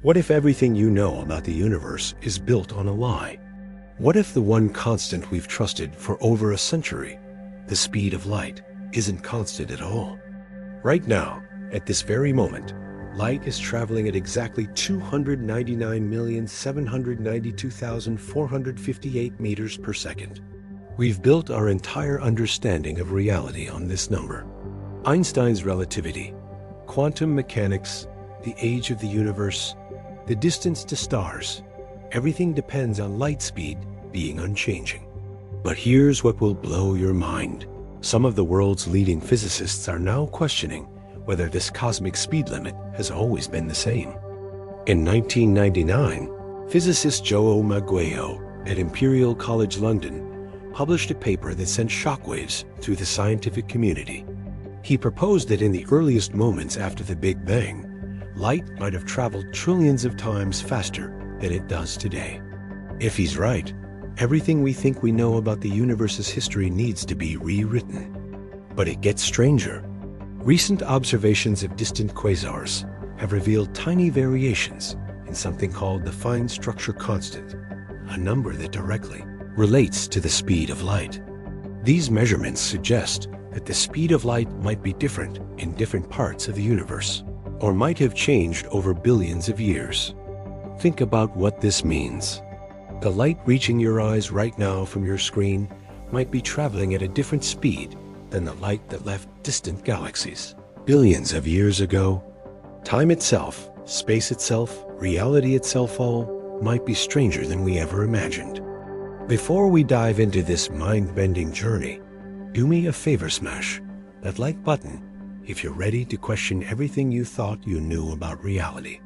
What if everything you know about the universe is built on a lie? What if the one constant we've trusted for over a century, the speed of light, isn't constant at all? Right now, at this very moment, light is traveling at exactly 299,792,458 meters per second. We've built our entire understanding of reality on this number. Einstein's relativity, quantum mechanics, the age of the universe, the distance to stars, everything depends on light speed being unchanging. But here's what will blow your mind. Some of the world's leading physicists are now questioning whether this cosmic speed limit has always been the same. In 1999, physicist João Magueo at Imperial College London published a paper that sent shockwaves through the scientific community. He proposed that in the earliest moments after the Big Bang, light might have traveled trillions of times faster than it does today. If he's right, everything we think we know about the universe's history needs to be rewritten. But it gets stranger. Recent observations of distant quasars have revealed tiny variations in something called the fine structure constant, a number that directly relates to the speed of light. These measurements suggest that the speed of light might be different in different parts of the universe, or might have changed over billions of years. Think about what this means. The light reaching your eyes right now from your screen might be traveling at a different speed than the light that left distant galaxies billions of years ago. Time itself, space itself, reality itself all might be stranger than we ever imagined. Before we dive into this mind-bending journey, do me a favor, smash that like button if you're ready to question everything you thought you knew about reality.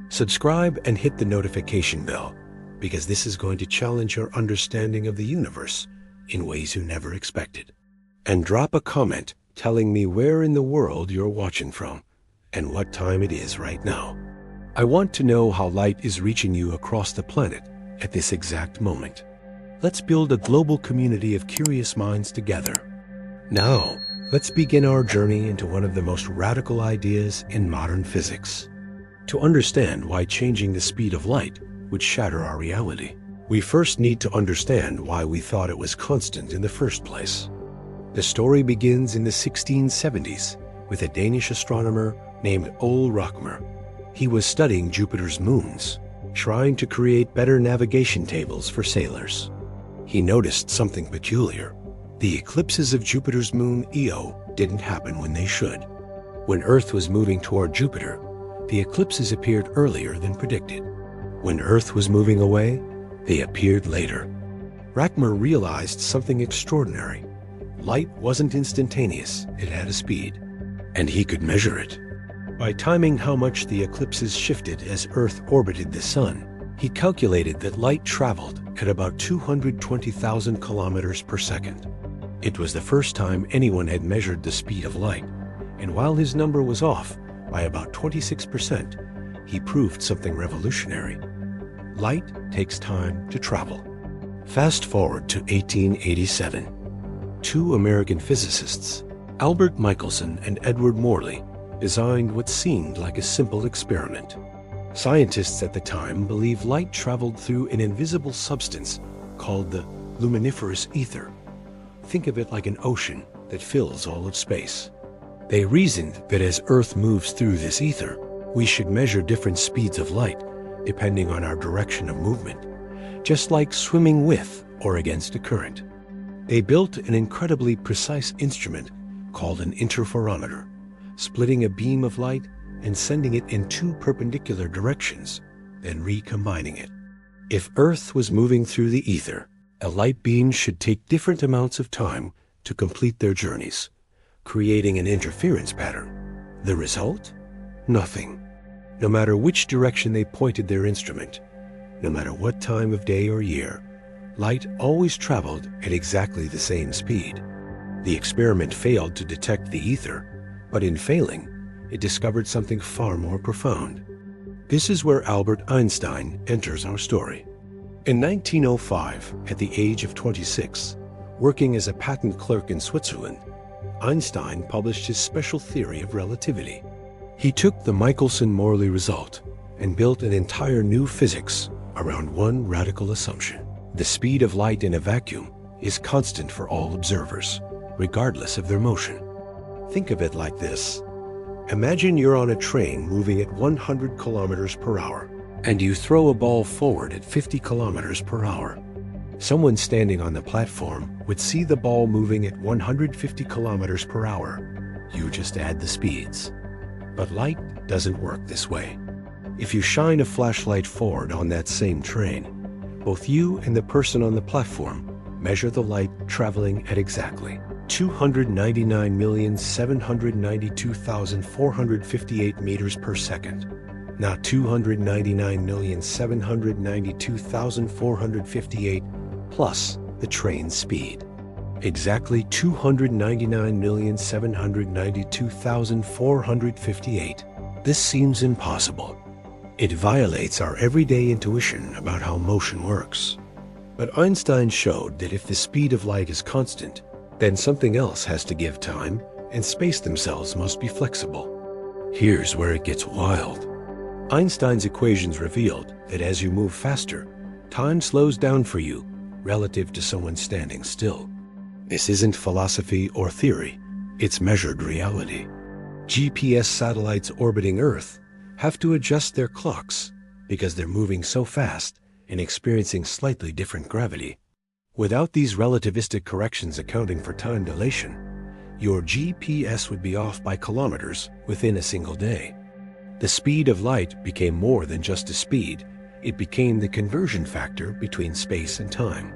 Subscribe and hit the notification bell, because this is going to challenge your understanding of the universe in ways you never expected. And drop a comment telling me where in the world you're watching from and what time it is right now. I want to know how light is reaching you across the planet at this exact moment. Let's build a global community of curious minds together. Now, let's begin our journey into one of the most radical ideas in modern physics. To understand why changing the speed of light would shatter our reality, we first need to understand why we thought it was constant in the first place. The story begins in the 1670s with a Danish astronomer named Ole Rockmer. He was studying Jupiter's moons, trying to create better navigation tables for sailors. He noticed something peculiar. The eclipses of Jupiter's moon Io didn't happen when they should. When Earth was moving toward Jupiter, the eclipses appeared earlier than predicted. When Earth was moving away, they appeared later. Rockmer realized something extraordinary. Light wasn't instantaneous, it had a speed, and he could measure it. By timing how much the eclipses shifted as Earth orbited the Sun, he calculated that light traveled at about 220,000 kilometers per second. It was the first time anyone had measured the speed of light, and while his number was off by about 26%, he proved something revolutionary. Light takes time to travel. Fast forward to 1887. Two American physicists, Albert Michelson and Edward Morley, designed what seemed like a simple experiment. Scientists at the time believed light traveled through an invisible substance called the luminiferous ether. Think of it like an ocean that fills all of space. They reasoned that as Earth moves through this ether, we should measure different speeds of light depending on our direction of movement, just like swimming with or against a current. They built an incredibly precise instrument called an interferometer, splitting a beam of light and sending it in two perpendicular directions, then recombining it. If Earth was moving through the ether, a light beam should take different amounts of time to complete their journeys, creating an interference pattern. The result? Nothing. No matter which direction they pointed their instrument, no matter what time of day or year, light always traveled at exactly the same speed. The experiment failed to detect the ether, but in failing, it discovered something far more profound. This is where Albert Einstein enters our story. In 1905, at the age of 26, working as a patent clerk in Switzerland, Einstein published his special theory of relativity. He took the Michelson-Morley result and built an entire new physics around one radical assumption. The speed of light in a vacuum is constant for all observers, regardless of their motion. Think of it like this. Imagine you're on a train moving at 100 kilometers per hour, and you throw a ball forward at 50 kilometers per hour. Someone standing on the platform would see the ball moving at 150 kilometers per hour. You just add the speeds. But light doesn't work this way. If you shine a flashlight forward on that same train, both you and the person on the platform measure the light traveling at exactly 299,792,458 meters per second. Not 299,792,458 plus the train's speed. Exactly 299,792,458. This seems impossible. It violates our everyday intuition about how motion works. But Einstein showed that if the speed of light is constant, then something else has to give time, and space themselves must be flexible. Here's where it gets wild. Einstein's equations revealed that as you move faster, time slows down for you relative to someone standing still. This isn't philosophy or theory, it's measured reality. GPS satellites orbiting Earth have to adjust their clocks because they're moving so fast and experiencing slightly different gravity. Without these relativistic corrections accounting for time dilation, your GPS would be off by kilometers within a single day. The speed of light became more than just a speed, it became the conversion factor between space and time.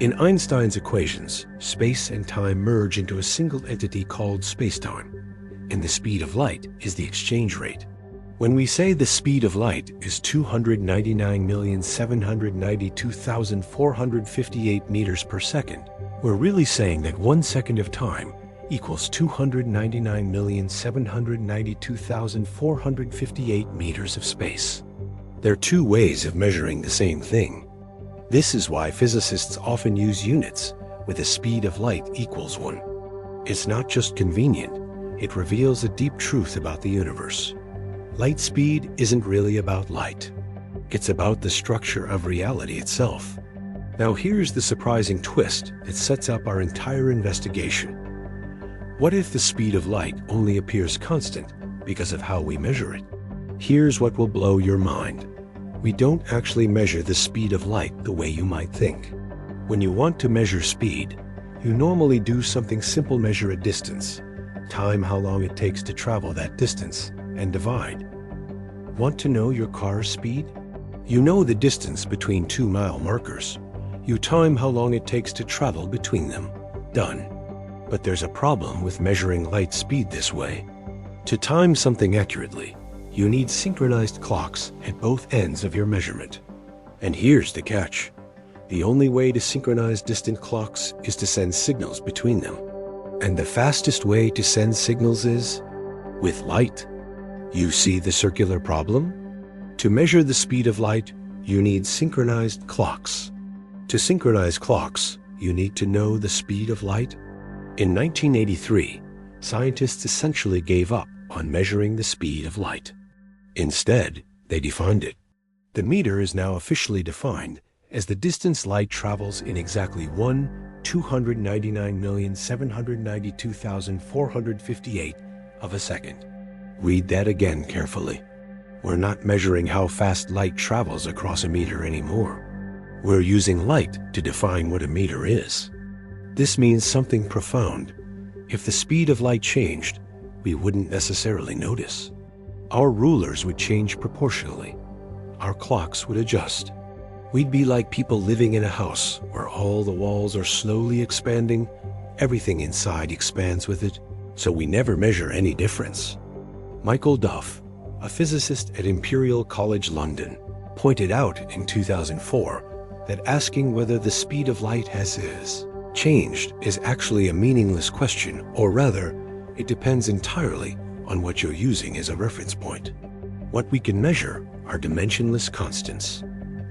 In Einstein's equations, space and time merge into a single entity called spacetime, and the speed of light is the exchange rate. When we say the speed of light is 299,792,458 meters per second, we're really saying that 1 second of time equals 299,792,458 meters of space. There are two ways of measuring the same thing. This is why physicists often use units with a speed of light equals 1. It's not just convenient, it reveals a deep truth about the universe. Light speed isn't really about light. It's about the structure of reality itself. Now here's the surprising twist that sets up our entire investigation. What if the speed of light only appears constant because of how we measure it? Here's what will blow your mind. We don't actually measure the speed of light the way you might think. When you want to measure speed, you normally do something simple: measure a distance, time how long it takes to travel that distance, and divide. Want to know your car's speed? You know the distance between 2 mile markers. You time how long it takes to travel between them. Done. But there's a problem with measuring light speed this way. To time something accurately, you need synchronized clocks at both ends of your measurement. And here's the catch. The only way to synchronize distant clocks is to send signals between them. And the fastest way to send signals is with light. You see the circular problem? To measure the speed of light, you need synchronized clocks. To synchronize clocks, you need to know the speed of light. In 1983, scientists essentially gave up on measuring the speed of light. Instead, they defined it. The meter is now officially defined as the distance light travels in exactly 299,792,458 of a second. Read that again carefully. We're not measuring how fast light travels across a meter anymore. We're using light to define what a meter is. This means something profound. If the speed of light changed, we wouldn't necessarily notice. Our rulers would change proportionally. Our clocks would adjust. We'd be like people living in a house where all the walls are slowly expanding. Everything inside expands with it, so we never measure any difference. Michael Duff, a physicist at Imperial College London, pointed out in 2004 that asking whether the speed of light has changed is actually a meaningless question, or rather, it depends entirely on what you're using as a reference point. What we can measure are dimensionless constants,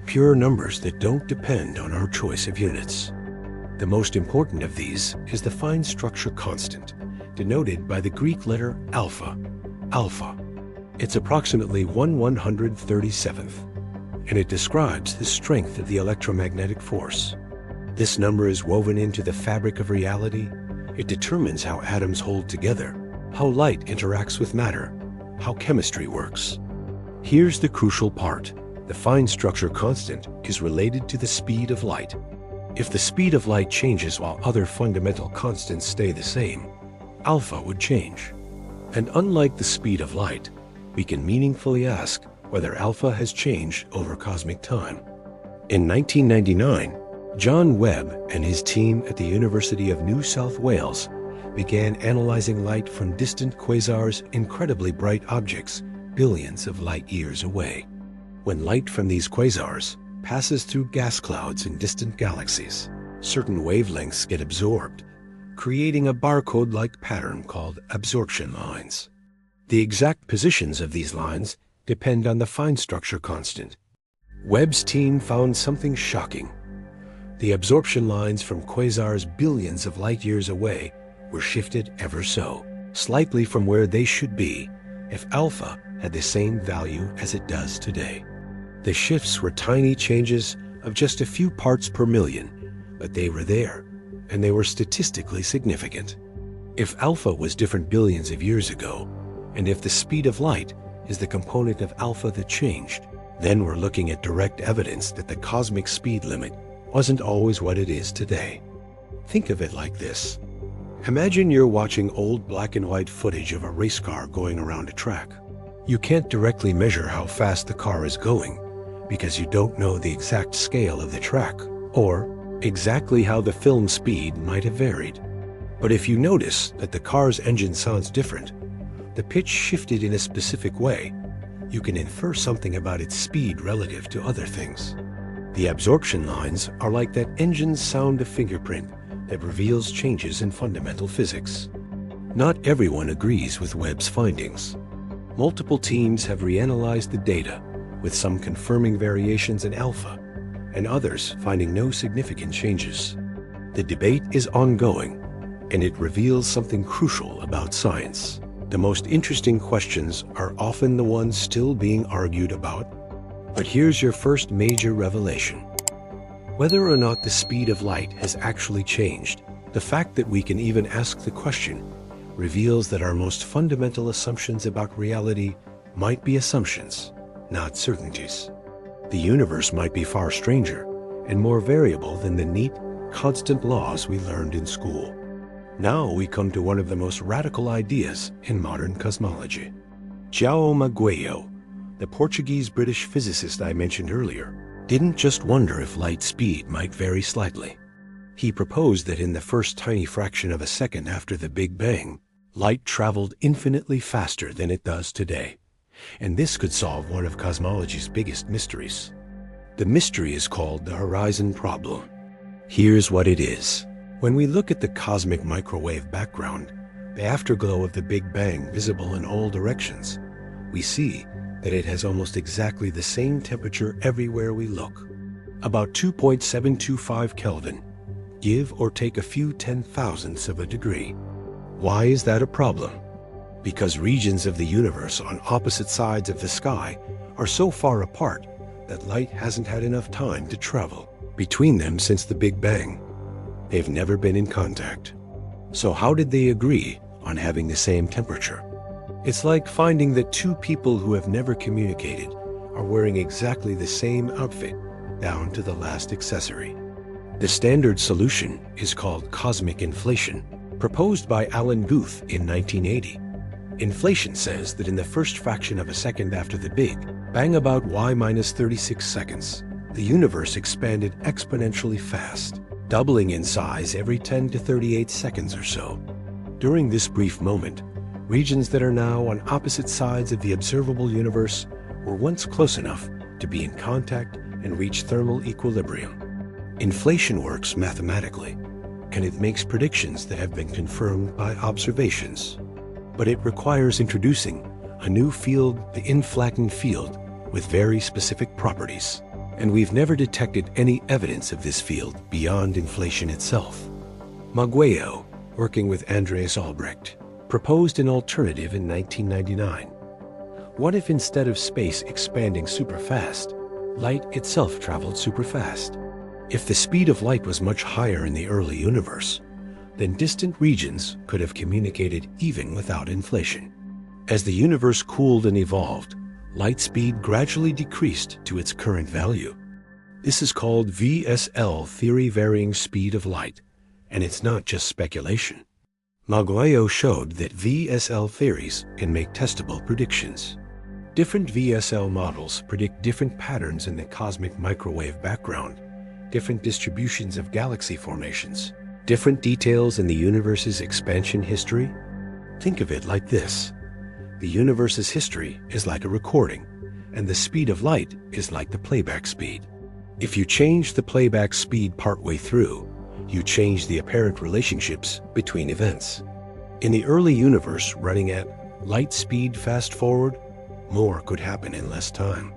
pure numbers that don't depend on our choice of units. The most important of these is the fine structure constant, denoted by the Greek letter alpha. Alpha. It's approximately 1/137th, and it describes the strength of the electromagnetic force. This number is woven into the fabric of reality. It determines how atoms hold together, how light interacts with matter, how chemistry works. Here's the crucial part. The fine structure constant is related to the speed of light. If the speed of light changes while other fundamental constants stay the same, alpha would change. And unlike the speed of light, we can meaningfully ask whether alpha has changed over cosmic time. In 1999, John Webb and his team at the University of New South Wales began analyzing light from distant quasars, incredibly bright objects billions of light years away. When light from these quasars passes through gas clouds in distant galaxies, certain wavelengths get absorbed, creating a barcode-like pattern called absorption lines. The exact positions of these lines depend on the fine structure constant. Webb's team found something shocking. The absorption lines from quasars billions of light years away were shifted ever so, slightly from where they should be if alpha had the same value as it does today. The shifts were tiny changes of just a few parts per million, but they were there, and they were statistically significant. If alpha was different billions of years ago, and if the speed of light is the component of alpha that changed, then we're looking at direct evidence that the cosmic speed limit wasn't always what it is today. Think of it like this. Imagine you're watching old black and white footage of a race car going around a track. You can't directly measure how fast the car is going because you don't know the exact scale of the track or exactly how the film speed might have varied. But if you notice that the car's engine sounds different, the pitch shifted in a specific way, you can infer something about its speed relative to other things. The absorption lines are like that engine's sound a fingerprint that reveals changes in fundamental physics. Not everyone agrees with Webb's findings. Multiple teams have reanalyzed the data, with some confirming variations in alpha, and others finding no significant changes. The debate is ongoing, and it reveals something crucial about science. The most interesting questions are often the ones still being argued about. But here's your first major revelation. Whether or not the speed of light has actually changed, the fact that we can even ask the question reveals that our most fundamental assumptions about reality might be assumptions, not certainties. The universe might be far stranger and more variable than the neat, constant laws we learned in school. Now we come to one of the most radical ideas in modern cosmology. João Magueo, the Portuguese-British physicist I mentioned earlier, didn't just wonder if light speed might vary slightly. He proposed that in the first tiny fraction of a second after the Big Bang, light traveled infinitely faster than it does today. And this could solve one of cosmology's biggest mysteries. The mystery is called the horizon problem. Here's what it is. When we look at the cosmic microwave background, the afterglow of the Big Bang visible in all directions, we see that it has almost exactly the same temperature everywhere we look. About 2.725 Kelvin, give or take a few 10,000ths of a degree. Why is that a problem? Because regions of the universe on opposite sides of the sky are so far apart that light hasn't had enough time to travel between them since the Big Bang. They've never been in contact. So how did they agree on having the same temperature? It's like finding that two people who have never communicated are wearing exactly the same outfit down to the last accessory. The standard solution is called cosmic inflation, proposed by Alan Guth in 1980. Inflation says that in the first fraction of a second after the Big Bang, about y-36 seconds, the universe expanded exponentially fast, doubling in size every 10 to 38 seconds or so. During this brief moment, regions that are now on opposite sides of the observable universe were once close enough to be in contact and reach thermal equilibrium. Inflation works mathematically, and it makes predictions that have been confirmed by observations. But it requires introducing a new field, the inflating field, with very specific properties. And we've never detected any evidence of this field beyond inflation itself. Magueo, working with Andreas Albrecht, proposed an alternative in 1999. What if instead of space expanding super fast, light itself traveled super fast? If the speed of light was much higher in the early universe, then distant regions could have communicated even without inflation. As the universe cooled and evolved, light speed gradually decreased to its current value. This is called VSL, theory varying speed of light, and it's not just speculation. Maguire showed that VSL theories can make testable predictions. Different VSL models predict different patterns in the cosmic microwave background, different distributions of galaxy formations, different details in the universe's expansion history. Think of it like this. The universe's history is like a recording, and the speed of light is like the playback speed. If you change the playback speed partway through, you change the apparent relationships between events. In the early universe running at light speed fast forward, more could happen in less time.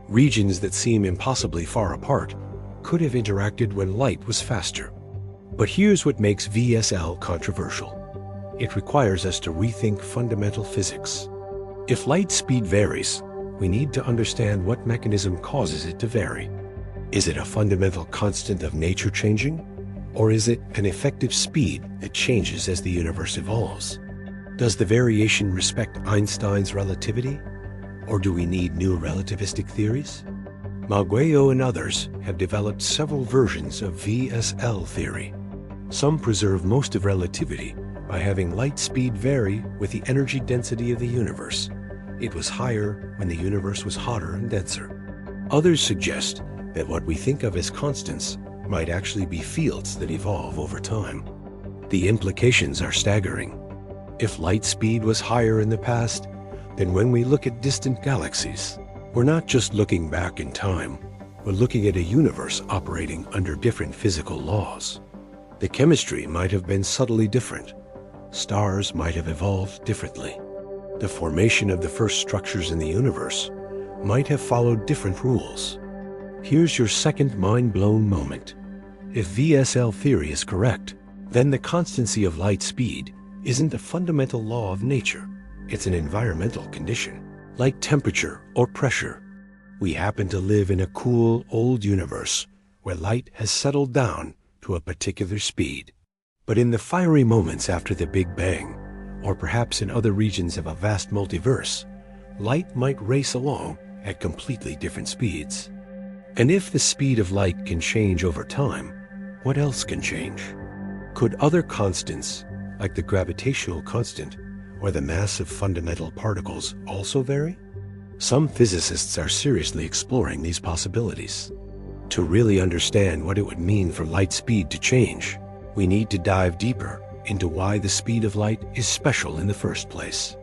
Regions that seem impossibly far apart could have interacted when light was faster. But here's what makes VSL controversial. It requires us to rethink fundamental physics. If light speed varies, we need to understand what mechanism causes it to vary. Is it a fundamental constant of nature changing? Or is it an effective speed that changes as the universe evolves? Does the variation respect Einstein's relativity? Or do we need new relativistic theories? Maguire and others have developed several versions of VSL theory. Some preserve most of relativity by having light speed vary with the energy density of the universe. It was higher when the universe was hotter and denser. Others suggest that what we think of as constants might actually be fields that evolve over time. The implications are staggering. If light speed was higher in the past, then when we look at distant galaxies, we're not just looking back in time, we're looking at a universe operating under different physical laws. The chemistry might have been subtly different. Stars might have evolved differently. The formation of the first structures in the universe might have followed different rules. Here's your second mind-blown moment. If VSL theory is correct, then the constancy of light speed isn't a fundamental law of nature. It's an environmental condition, like temperature or pressure. We happen to live in a cool, old universe where light has settled down to a particular speed. But in the fiery moments after the Big Bang, or perhaps in other regions of a vast multiverse, light might race along at completely different speeds. And if the speed of light can change over time, what else can change? Could other constants, like the gravitational constant or the mass of fundamental particles, also vary? Some physicists are seriously exploring these possibilities. To really understand what it would mean for light speed to change, we need to dive deeper into why the speed of light is special in the first place.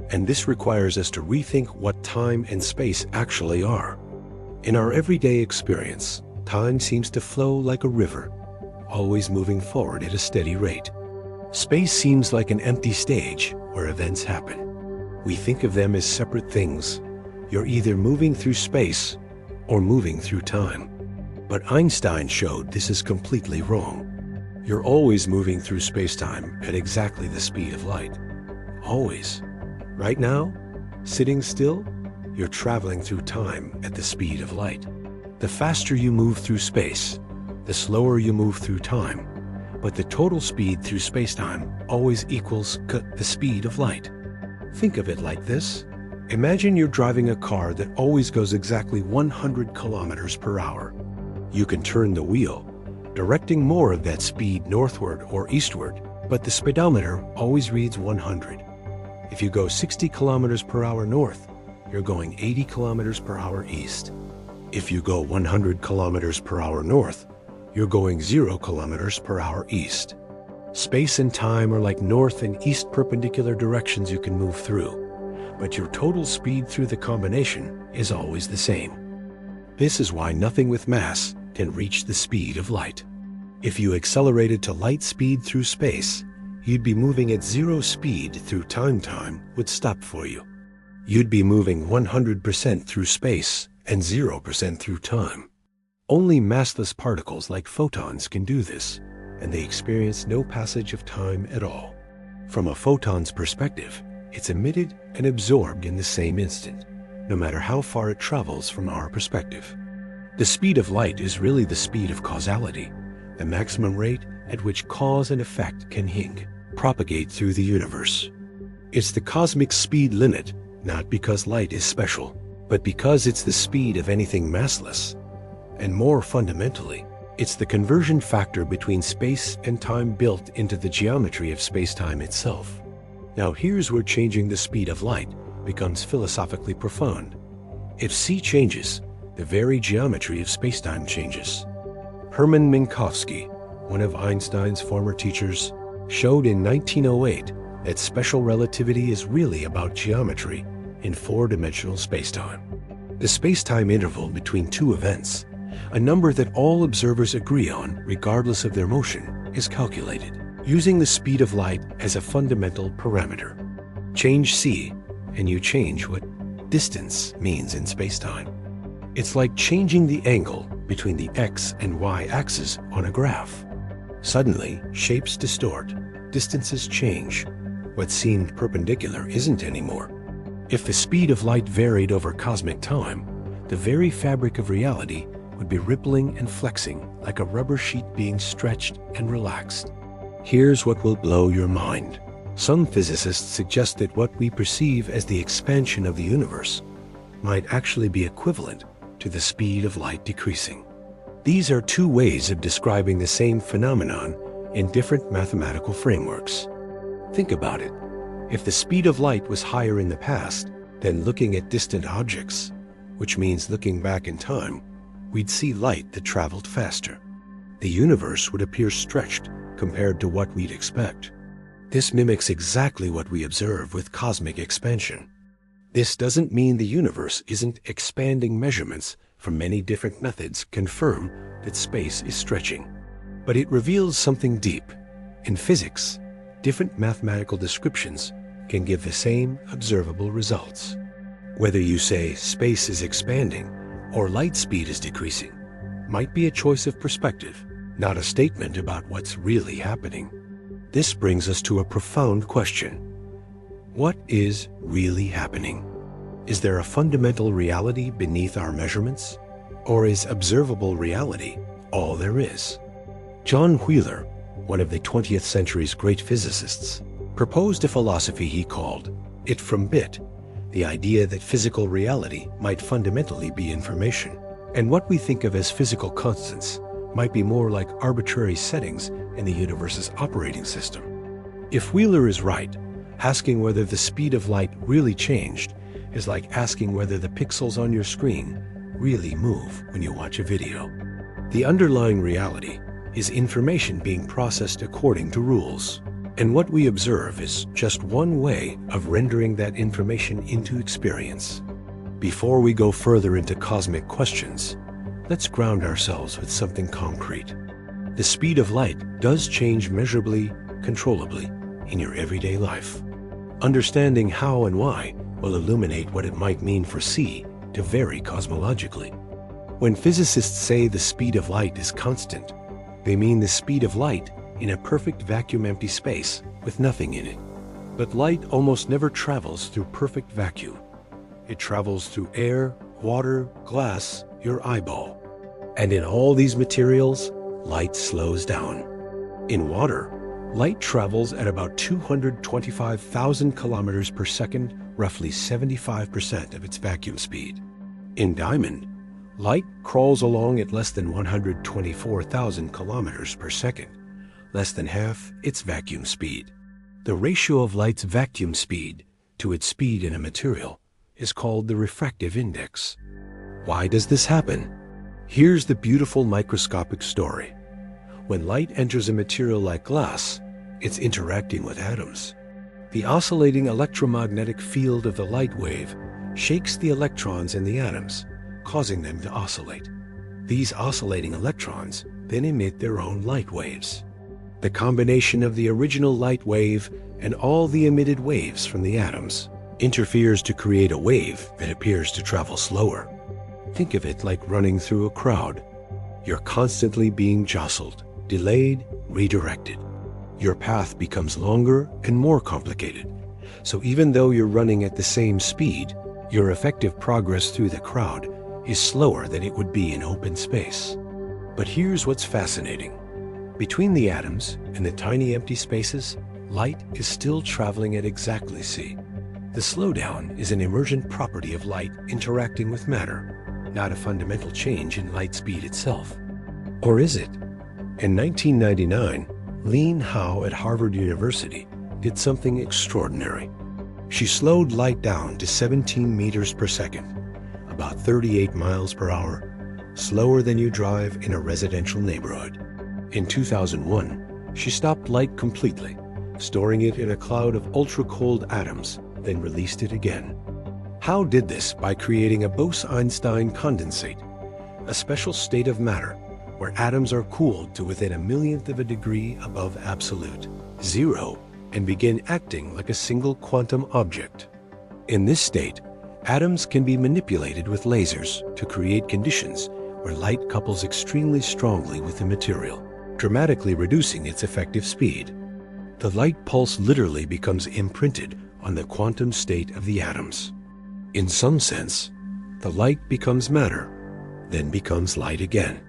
And this requires us to rethink what time and space actually are. In our everyday experience, time seems to flow like a river, always moving forward at a steady rate. Space seems like an empty stage where events happen. We think of them as separate things. You're either moving through space or moving through time. But Einstein showed this is completely wrong. You're always moving through space-time at exactly the speed of light. Always. Right now, sitting still, you're traveling through time at the speed of light. The faster you move through space, the slower you move through time, but the total speed through space-time always equals the speed of light. Think of it like this. Imagine you're driving a car that always goes exactly 100 kilometers per hour. You can turn the wheel, directing more of that speed northward or eastward, but the speedometer always reads 100. If you go 60 kilometers per hour north, you're going 80 kilometers per hour east. If you go 100 kilometers per hour north, you're going 0 kilometers per hour east. Space and time are like north and east perpendicular directions you can move through, but your total speed through the combination is always the same. This is why nothing with mass can reach the speed of light. If you accelerated to light speed through space, you'd be moving at 0 speed through time would stop for you. You'd be moving 100% through space and 0% through time. Only massless particles like photons can do this, and they experience no passage of time at all. From a photon's perspective, it's emitted and absorbed in the same instant, no matter how far it travels from our perspective. The speed of light is really the speed of causality, the maximum rate at which cause and effect can propagate through the universe. It's the cosmic speed limit, not because light is special, but because it's the speed of anything massless. And more fundamentally, it's the conversion factor between space and time built into the geometry of space-time itself. Now here's where changing the speed of light becomes philosophically profound. If c changes, the very geometry of space-time changes. Hermann Minkowski, one of Einstein's former teachers, showed in 1908 that special relativity is really about geometry in four-dimensional spacetime. The spacetime interval between two events, a number that all observers agree on regardless of their motion, is calculated using the speed of light as a fundamental parameter. Change c, and you change what distance means in spacetime. It's like changing the angle between the x and y axes on a graph. Suddenly, shapes distort, distances change. What seemed perpendicular isn't anymore. If the speed of light varied over cosmic time, the very fabric of reality would be rippling and flexing like a rubber sheet being stretched and relaxed. Here's what will blow your mind. Some physicists suggest that what we perceive as the expansion of the universe might actually be equivalent to the speed of light decreasing. These are two ways of describing the same phenomenon in different mathematical frameworks. Think about it. If the speed of light was higher in the past, then looking at distant objects, which means looking back in time, we'd see light that traveled faster. The universe would appear stretched compared to what we'd expect. This mimics exactly what we observe with cosmic expansion. This doesn't mean the universe isn't expanding. Measurements from many different methods confirm that space is stretching. But it reveals something deep. In physics, different mathematical descriptions can give the same observable results. Whether you say space is expanding or light speed is decreasing might be a choice of perspective, not a statement about what's really happening. This brings us to a profound question. What is really happening? Is there a fundamental reality beneath our measurements? Or is observable reality all there is? John Wheeler, one of the 20th century's great physicists, proposed a philosophy he called it from bit, the idea that physical reality might fundamentally be information, and what we think of as physical constants might be more like arbitrary settings in the universe's operating system. If Wheeler is right, asking whether the speed of light really changed is like asking whether the pixels on your screen really move when you watch a video. The underlying reality is information being processed according to rules, and what we observe is just one way of rendering that information into experience. Before we go further into cosmic questions, let's ground ourselves with something concrete. The speed of light does change measurably, controllably, in your everyday life. Understanding how and why will illuminate what it might mean for c to vary cosmologically. When physicists say the speed of light is constant, they mean the speed of light in a perfect vacuum-empty space with nothing in it. But light almost never travels through perfect vacuum. It travels through air, water, glass, your eyeball. And in all these materials, light slows down. In water, light travels at about 225,000 kilometers per second, roughly 75% of its vacuum speed. In diamond, light crawls along at less than 124,000 kilometers per second, less than half its vacuum speed. The ratio of light's vacuum speed to its speed in a material is called the refractive index. Why does this happen? Here's the beautiful microscopic story. When light enters a material like glass, it's interacting with atoms. The oscillating electromagnetic field of the light wave shakes the electrons in the atoms, causing them to oscillate. These oscillating electrons then emit their own light waves. The combination of the original light wave and all the emitted waves from the atoms interferes to create a wave that appears to travel slower. Think of it like running through a crowd. You're constantly being jostled, delayed, redirected. Your path becomes longer and more complicated, So even though you're running at the same speed, your effective progress through the crowd is slower than it would be in open space. But here's what's fascinating. Between the atoms and the tiny empty spaces, light is still traveling at exactly c. The slowdown is an emergent property of light interacting with matter, not a fundamental change in light speed itself. Or is it? In 1999, Lin Hao at Harvard University did something extraordinary. She slowed light down to 17 meters per second, about 38 miles per hour, slower than you drive in a residential neighborhood. In 2001, she stopped light completely, storing it in a cloud of ultra-cold atoms, then released it again. Hao did this by creating a Bose-Einstein condensate, a special state of matter where atoms are cooled to within a millionth of a degree above absolute zero and begin acting like a single quantum object. In this state, atoms can be manipulated with lasers to create conditions where light couples extremely strongly with the material, dramatically reducing its effective speed. The light pulse literally becomes imprinted on the quantum state of the atoms. In some sense, the light becomes matter, then becomes light again.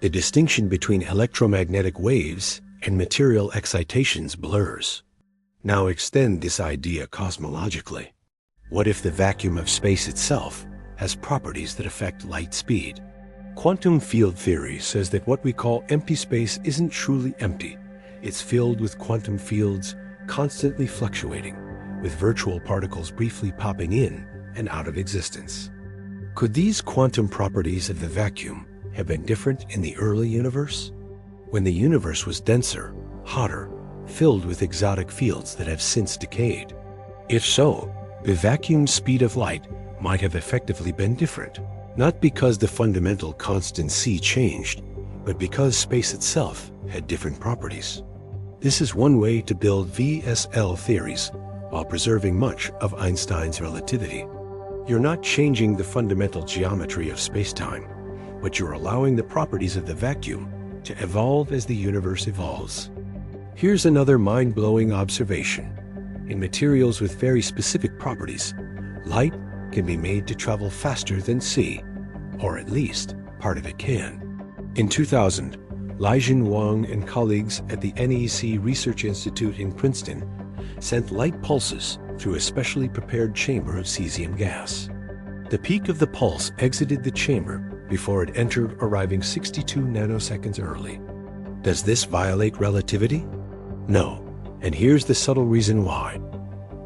The distinction between electromagnetic waves and material excitations blurs. Now extend this idea cosmologically. What if the vacuum of space itself has properties that affect light speed? Quantum field theory says that what we call empty space isn't truly empty. It's filled with quantum fields constantly fluctuating, with virtual particles briefly popping in and out of existence. Could these quantum properties of the vacuum have been different in the early universe? When the universe was denser, hotter, filled with exotic fields that have since decayed? If so, the vacuum speed of light might have effectively been different, not because the fundamental constant c changed, but because space itself had different properties. This is one way to build VSL theories while preserving much of Einstein's relativity. You're not changing the fundamental geometry of spacetime, but you're allowing the properties of the vacuum to evolve as the universe evolves. Here's another mind-blowing observation. In materials with very specific properties, light can be made to travel faster than c, or at least part of it can. In 2000, Lijun Wang and colleagues at the NEC Research Institute in Princeton sent light pulses through a specially prepared chamber of cesium gas. The peak of the pulse exited the chamber before it entered, arriving 62 nanoseconds early. Does this violate relativity? No, and here's the subtle reason why.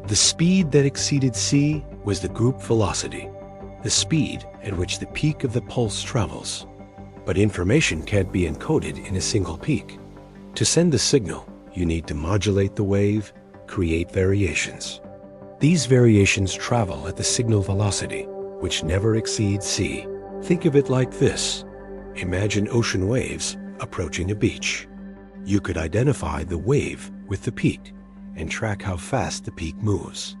The speed that exceeded c was the group velocity, the speed at which the peak of the pulse travels. But information can't be encoded in a single peak. To send a signal, you need to modulate the wave, create variations. These variations travel at the signal velocity, which never exceeds c. Think of it like this. Imagine ocean waves approaching a beach. You could identify the wave with the peak and track how fast the peak moves.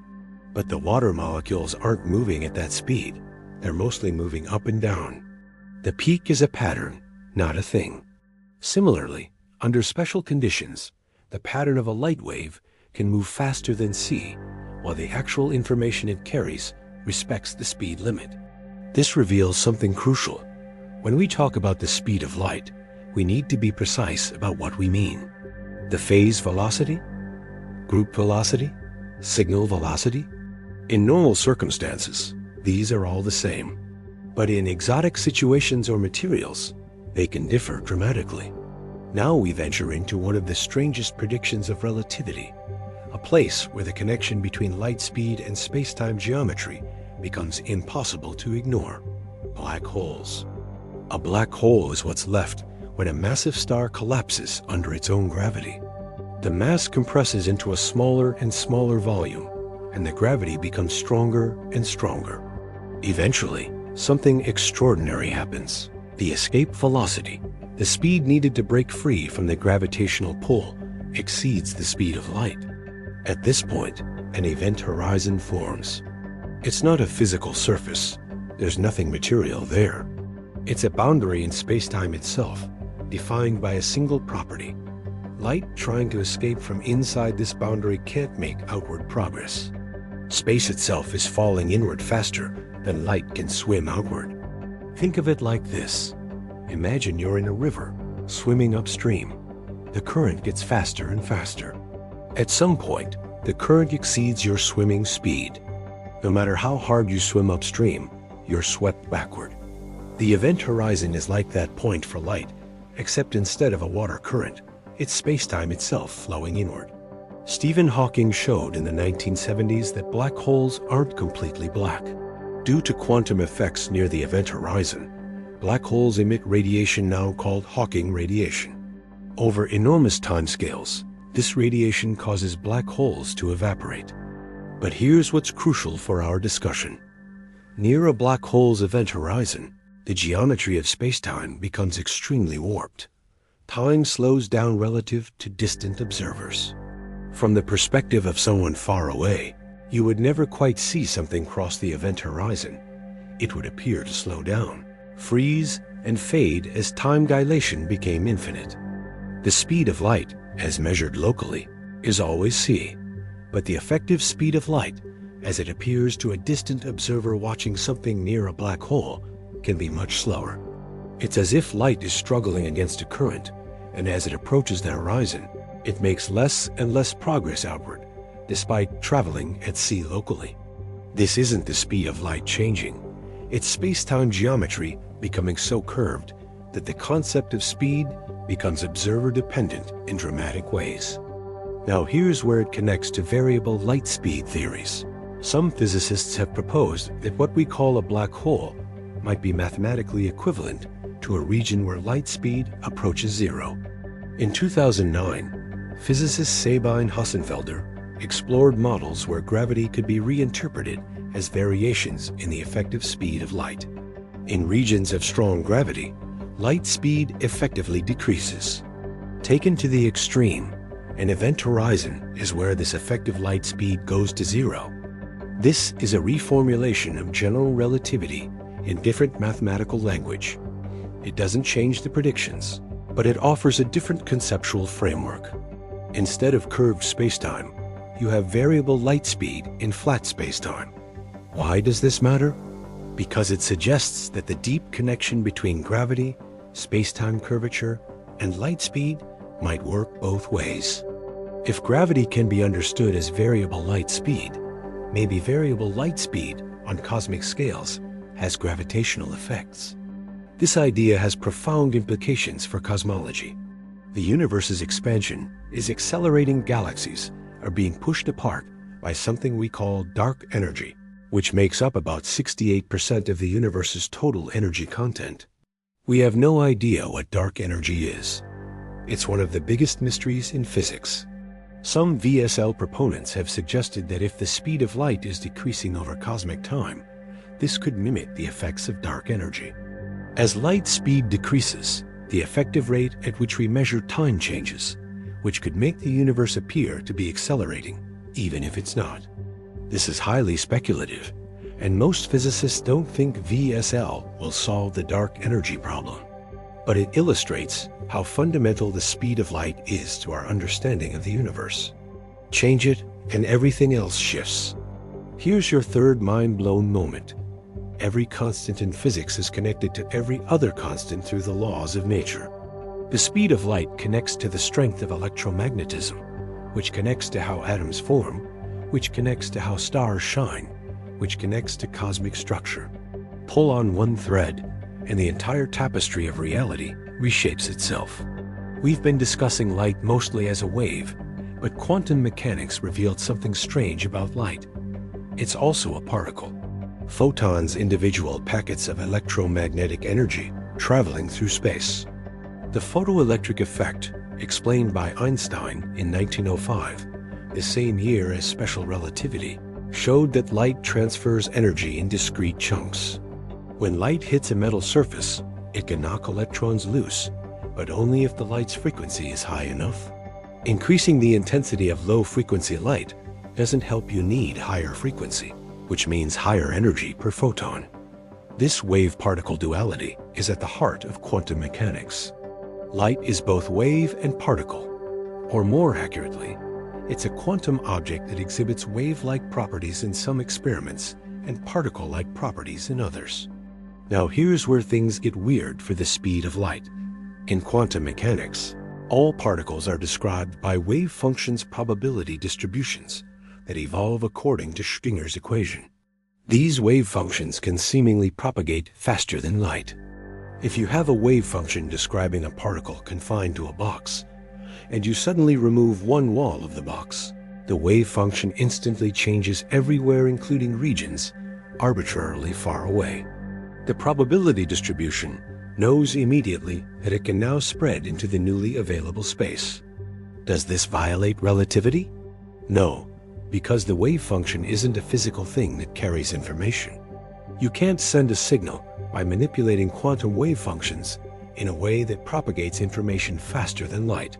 But the water molecules aren't moving at that speed. They're mostly moving up and down. The peak is a pattern, not a thing. Similarly, under special conditions, the pattern of a light wave can move faster than c, while the actual information it carries respects the speed limit. This reveals something crucial. When we talk about the speed of light, we need to be precise about what we mean. The phase velocity? Group velocity? Signal velocity? In normal circumstances, these are all the same. But in exotic situations or materials, they can differ dramatically. Now we venture into one of the strangest predictions of relativity, a place where the connection between light speed and space-time geometry becomes impossible to ignore: black holes. A black hole is what's left when a massive star collapses under its own gravity. The mass compresses into a smaller and smaller volume, and the gravity becomes stronger and stronger. Eventually, something extraordinary happens. The escape velocity, the speed needed to break free from the gravitational pull, exceeds the speed of light. At this point, an event horizon forms. It's not a physical surface. There's nothing material there. It's a boundary in space-time itself, defined by a single property. Light trying to escape from inside this boundary can't make outward progress. Space itself is falling inward faster than light can swim outward. Think of it like this. Imagine you're in a river, swimming upstream. The current gets faster and faster. At some point, the current exceeds your swimming speed. No matter how hard you swim upstream, you're swept backward. The event horizon is like that point for light, except instead of a water current, it's space-time itself flowing inward. Stephen Hawking showed in the 1970s that black holes aren't completely black. Due to quantum effects near the event horizon, black holes emit radiation now called Hawking radiation. Over enormous timescales, this radiation causes black holes to evaporate. But here's what's crucial for our discussion. Near a black hole's event horizon, the geometry of spacetime becomes extremely warped. Time slows down relative to distant observers. From the perspective of someone far away, you would never quite see something cross the event horizon. It would appear to slow down, freeze, and fade as time dilation became infinite. The speed of light, as measured locally, is always c, but the effective speed of light, as it appears to a distant observer watching something near a black hole, can be much slower. It's as if light is struggling against a current, and as it approaches the horizon, it makes less and less progress outward, despite traveling at c locally. This isn't the speed of light changing. It's space-time geometry becoming so curved that the concept of speed becomes observer-dependent in dramatic ways. Now here's where it connects to variable light speed theories. Some physicists have proposed that what we call a black hole might be mathematically equivalent to a region where light speed approaches zero. In 2009, physicist Sabine Hossenfelder explored models where gravity could be reinterpreted as variations in the effective speed of light. In regions of strong gravity, light speed effectively decreases. Taken to the extreme, an event horizon is where this effective light speed goes to zero. This is a reformulation of general relativity in different mathematical language. It doesn't change the predictions, but it offers a different conceptual framework. Instead of curved spacetime, you have variable light speed in flat spacetime. Why does this matter? Because it suggests that the deep connection between gravity, spacetime curvature, and light speed might work both ways. If gravity can be understood as variable light speed, maybe variable light speed on cosmic scales has gravitational effects. This idea has profound implications for cosmology. The universe's expansion is accelerating. Galaxies are being pushed apart by something we call dark energy, which makes up about 68% of the universe's total energy content. We have no idea what dark energy is. It's one of the biggest mysteries in physics. Some VSL proponents have suggested that if the speed of light is decreasing over cosmic time, this could mimic the effects of dark energy. As light speed decreases, the effective rate at which we measure time changes, which could make the universe appear to be accelerating, even if it's not. This is highly speculative, and most physicists don't think VSL will solve the dark energy problem. But it illustrates how fundamental the speed of light is to our understanding of the universe. Change it, and everything else shifts. Here's your third mind-blown moment. Every constant in physics is connected to every other constant through the laws of nature. The speed of light connects to the strength of electromagnetism, which connects to how atoms form, which connects to how stars shine, which connects to cosmic structure. Pull on one thread, and the entire tapestry of reality reshapes itself. We've been discussing light mostly as a wave, but quantum mechanics revealed something strange about light. It's also a particle. Photons, individual packets of electromagnetic energy traveling through space. The photoelectric effect, explained by Einstein in 1905, the same year as special relativity, showed that light transfers energy in discrete chunks. When light hits a metal surface, it can knock electrons loose, but only if the light's frequency is high enough. Increasing the intensity of low-frequency light doesn't help. You need higher frequency, which means higher energy per photon. This wave-particle duality is at the heart of quantum mechanics. Light is both wave and particle, or more accurately, It's a quantum object that exhibits wave-like properties in some experiments and particle-like properties in others. Now here's where things get weird for the speed of light. In quantum mechanics, all particles are described by wave functions probability distributions that evolve according to Schrodinger's equation. These wave functions can seemingly propagate faster than light. If you have a wave function describing a particle confined to a box, and you suddenly remove one wall of the box, the wave function instantly changes everywhere, including regions arbitrarily far away. The probability distribution knows immediately that it can now spread into the newly available space. Does this violate relativity? No, because the wave function isn't a physical thing that carries information. You can't send a signal by manipulating quantum wave functions in a way that propagates information faster than light.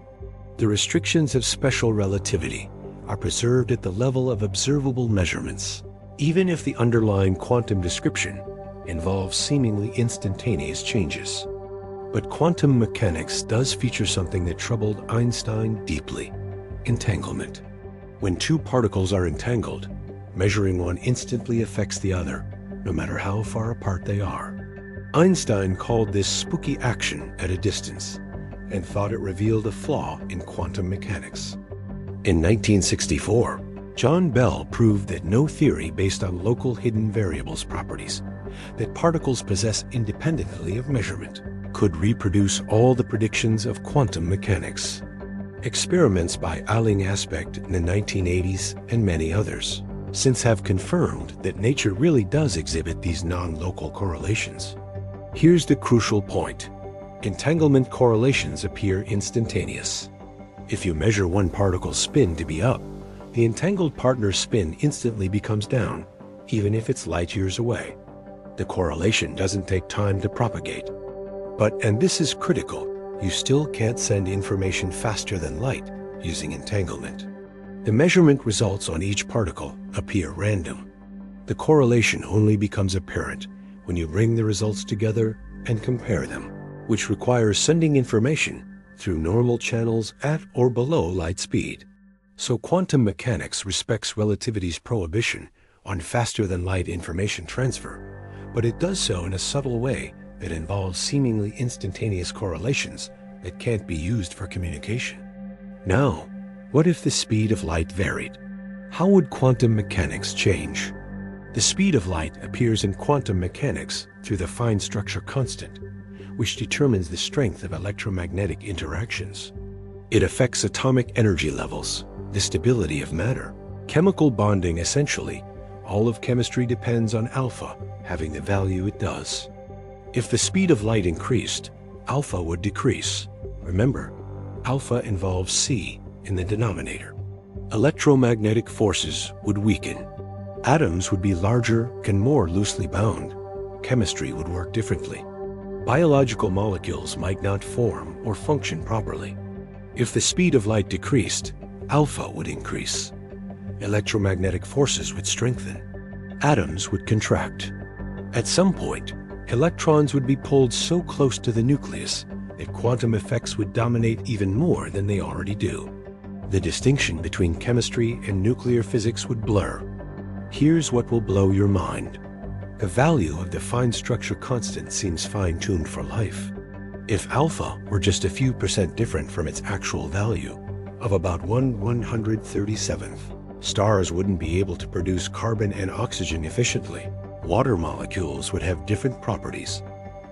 The restrictions of special relativity are preserved at the level of observable measurements, even if the underlying quantum description involves seemingly instantaneous changes. But quantum mechanics does feature something that troubled Einstein deeply: entanglement. When two particles are entangled, measuring one instantly affects the other, no matter how far apart they are. Einstein called this spooky action at a distance and thought it revealed a flaw in quantum mechanics. In 1964, John Bell proved that no theory based on local hidden variables properties that particles possess independently of measurement could reproduce all the predictions of quantum mechanics. Experiments by Aling Aspect in the 1980s and many others since have confirmed that nature really does exhibit these non-local correlations. Here's the crucial point. Entanglement correlations appear instantaneous. If you measure one particle's spin to be up, the entangled partner's spin instantly becomes down, even if it's light years away. The correlation doesn't take time to propagate. But, and this is critical, you still can't send information faster than light using entanglement. The measurement results on each particle appear random. The correlation only becomes apparent when you bring the results together and compare them, which requires sending information through normal channels at or below light speed. So quantum mechanics respects relativity's prohibition on faster-than-light information transfer, but it does so in a subtle way that involves seemingly instantaneous correlations that can't be used for communication. Now, what if the speed of light varied? How would quantum mechanics change? The speed of light appears in quantum mechanics through the fine structure constant, which determines the strength of electromagnetic interactions. It affects atomic energy levels, the stability of matter, chemical bonding. Essentially, all of chemistry depends on alpha having the value it does. If the speed of light increased, alpha would decrease. Remember, alpha involves C in the denominator. Electromagnetic forces would weaken. Atoms would be larger and more loosely bound. Chemistry would work differently. Biological molecules might not form or function properly. If the speed of light decreased, alpha would increase. Electromagnetic forces would strengthen. Atoms would contract. At some point, electrons would be pulled so close to the nucleus that quantum effects would dominate even more than they already do. The distinction between chemistry and nuclear physics would blur. Here's what will blow your mind. The value of the fine structure constant seems fine-tuned for life. If alpha were just a few percent different from its actual value of about 1/137th, stars wouldn't be able to produce carbon and oxygen efficiently. Water molecules would have different properties.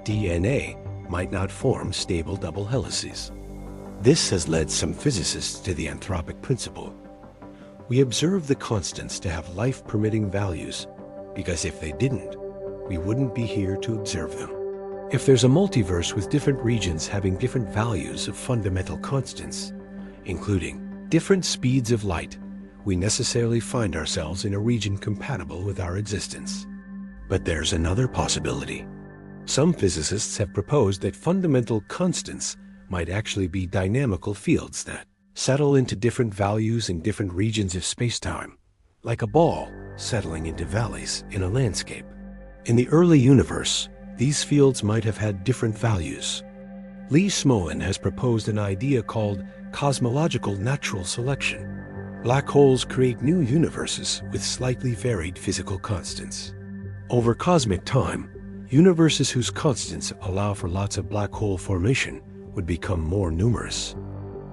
DNA might not form stable double helices. This has led some physicists to the anthropic principle. We observe the constants to have life-permitting values, because if they didn't, we wouldn't be here to observe them. If there's a multiverse with different regions having different values of fundamental constants, including different speeds of light, we necessarily find ourselves in a region compatible with our existence. But there's another possibility. Some physicists have proposed that fundamental constants might actually be dynamical fields that settle into different values in different regions of spacetime, like a ball settling into valleys in a landscape. In the early universe, these fields might have had different values. Lee Smolin has proposed an idea called cosmological natural selection. Black holes create new universes with slightly varied physical constants. Over cosmic time, universes whose constants allow for lots of black hole formation would become more numerous.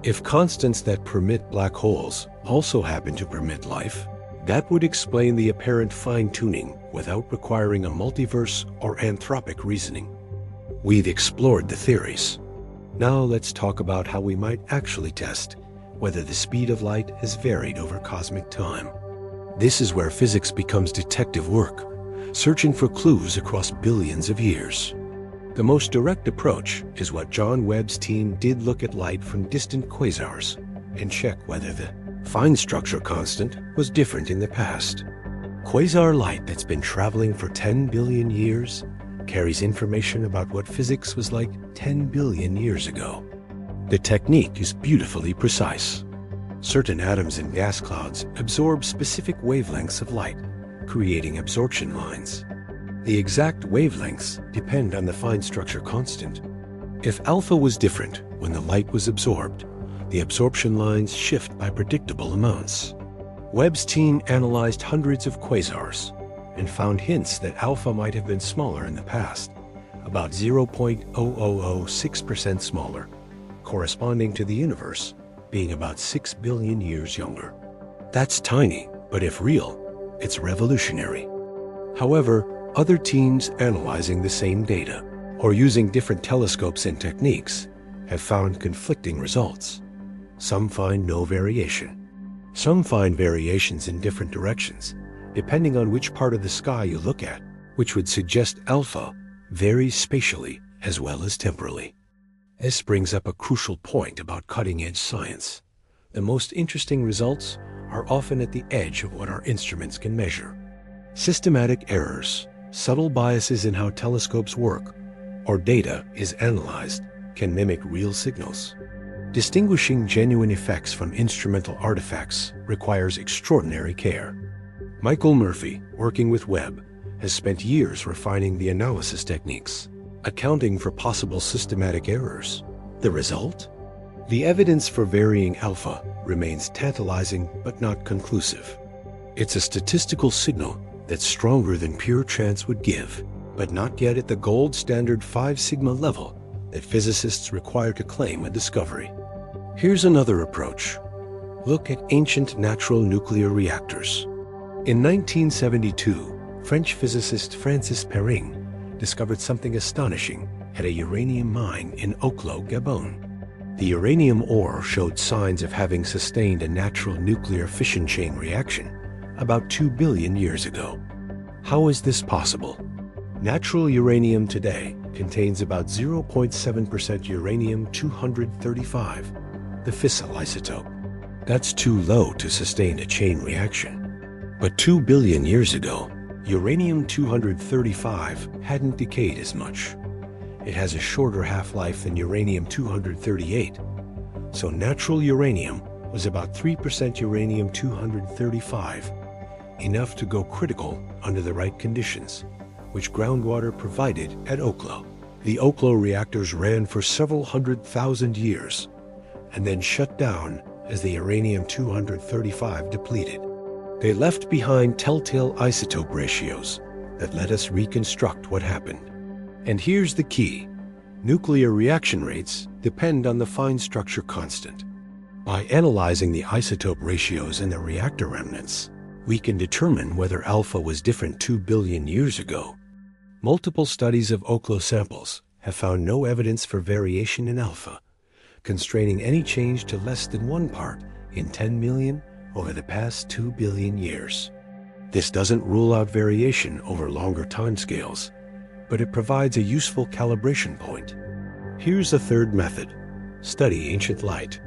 If constants that permit black holes also happen to permit life, that would explain the apparent fine-tuning without requiring a multiverse or anthropic reasoning. We've explored the theories. Now let's talk about how we might actually test whether the speed of light has varied over cosmic time. This is where physics becomes detective work, searching for clues across billions of years. The most direct approach is what John Webb's team did: look at light from distant quasars and check whether the fine structure constant was different in the past. Quasar light that's been traveling for 10 billion years carries information about what physics was like 10 billion years ago. The technique is beautifully precise. Certain atoms in gas clouds absorb specific wavelengths of light, creating absorption lines. The exact wavelengths depend on the fine structure constant. If alpha was different when the light was absorbed, the absorption lines shift by predictable amounts. Webb's team analyzed hundreds of quasars and found hints that alpha might have been smaller in the past, about 0.0006% smaller, corresponding to the universe being about 6 billion years younger. That's tiny, but if real, it's revolutionary. However, other teams analyzing the same data or using different telescopes and techniques have found conflicting results. Some find no variation. Some find variations in different directions, depending on which part of the sky you look at, which would suggest alpha varies spatially as well as temporally. This brings up a crucial point about cutting-edge science. The most interesting results are often at the edge of what our instruments can measure. Systematic errors, subtle biases in how telescopes work, or data is analyzed can mimic real signals. Distinguishing genuine effects from instrumental artifacts requires extraordinary care. Michael Murphy, working with Webb, has spent years refining the analysis techniques, accounting for possible systematic errors. The result? The evidence for varying alpha remains tantalizing but not conclusive. It's a statistical signal that's stronger than pure chance would give, but not yet at the gold standard 5 sigma level that physicists require to claim a discovery. Here's another approach. Look at ancient natural nuclear reactors. In 1972, French physicist Francis Perrin discovered something astonishing at a uranium mine in Oklo, Gabon. The uranium ore showed signs of having sustained a natural nuclear fission chain reaction about 2 billion years ago. How is this possible? Natural uranium today contains about 0.7% uranium-235, the fissile isotope. That's too low to sustain a chain reaction. But 2 billion years ago, uranium-235 hadn't decayed as much. It has a shorter half-life than uranium-238, so natural uranium was about 3% uranium-235, enough to go critical under the right conditions, which groundwater provided at Oklo. The Oklo reactors ran for several 100,000 years and then shut down as the uranium-235 depleted. They left behind telltale isotope ratios that let us reconstruct what happened. And here's the key. Nuclear reaction rates depend on the fine structure constant. By analyzing the isotope ratios in the reactor remnants, we can determine whether alpha was different 2 billion years ago. Multiple studies of Oklo samples have found no evidence for variation in alpha, constraining any change to less than 1 part in 10 million over the past 2 billion years. This doesn't rule out variation over longer timescales, but it provides a useful calibration point. Here's a third method. Study ancient light.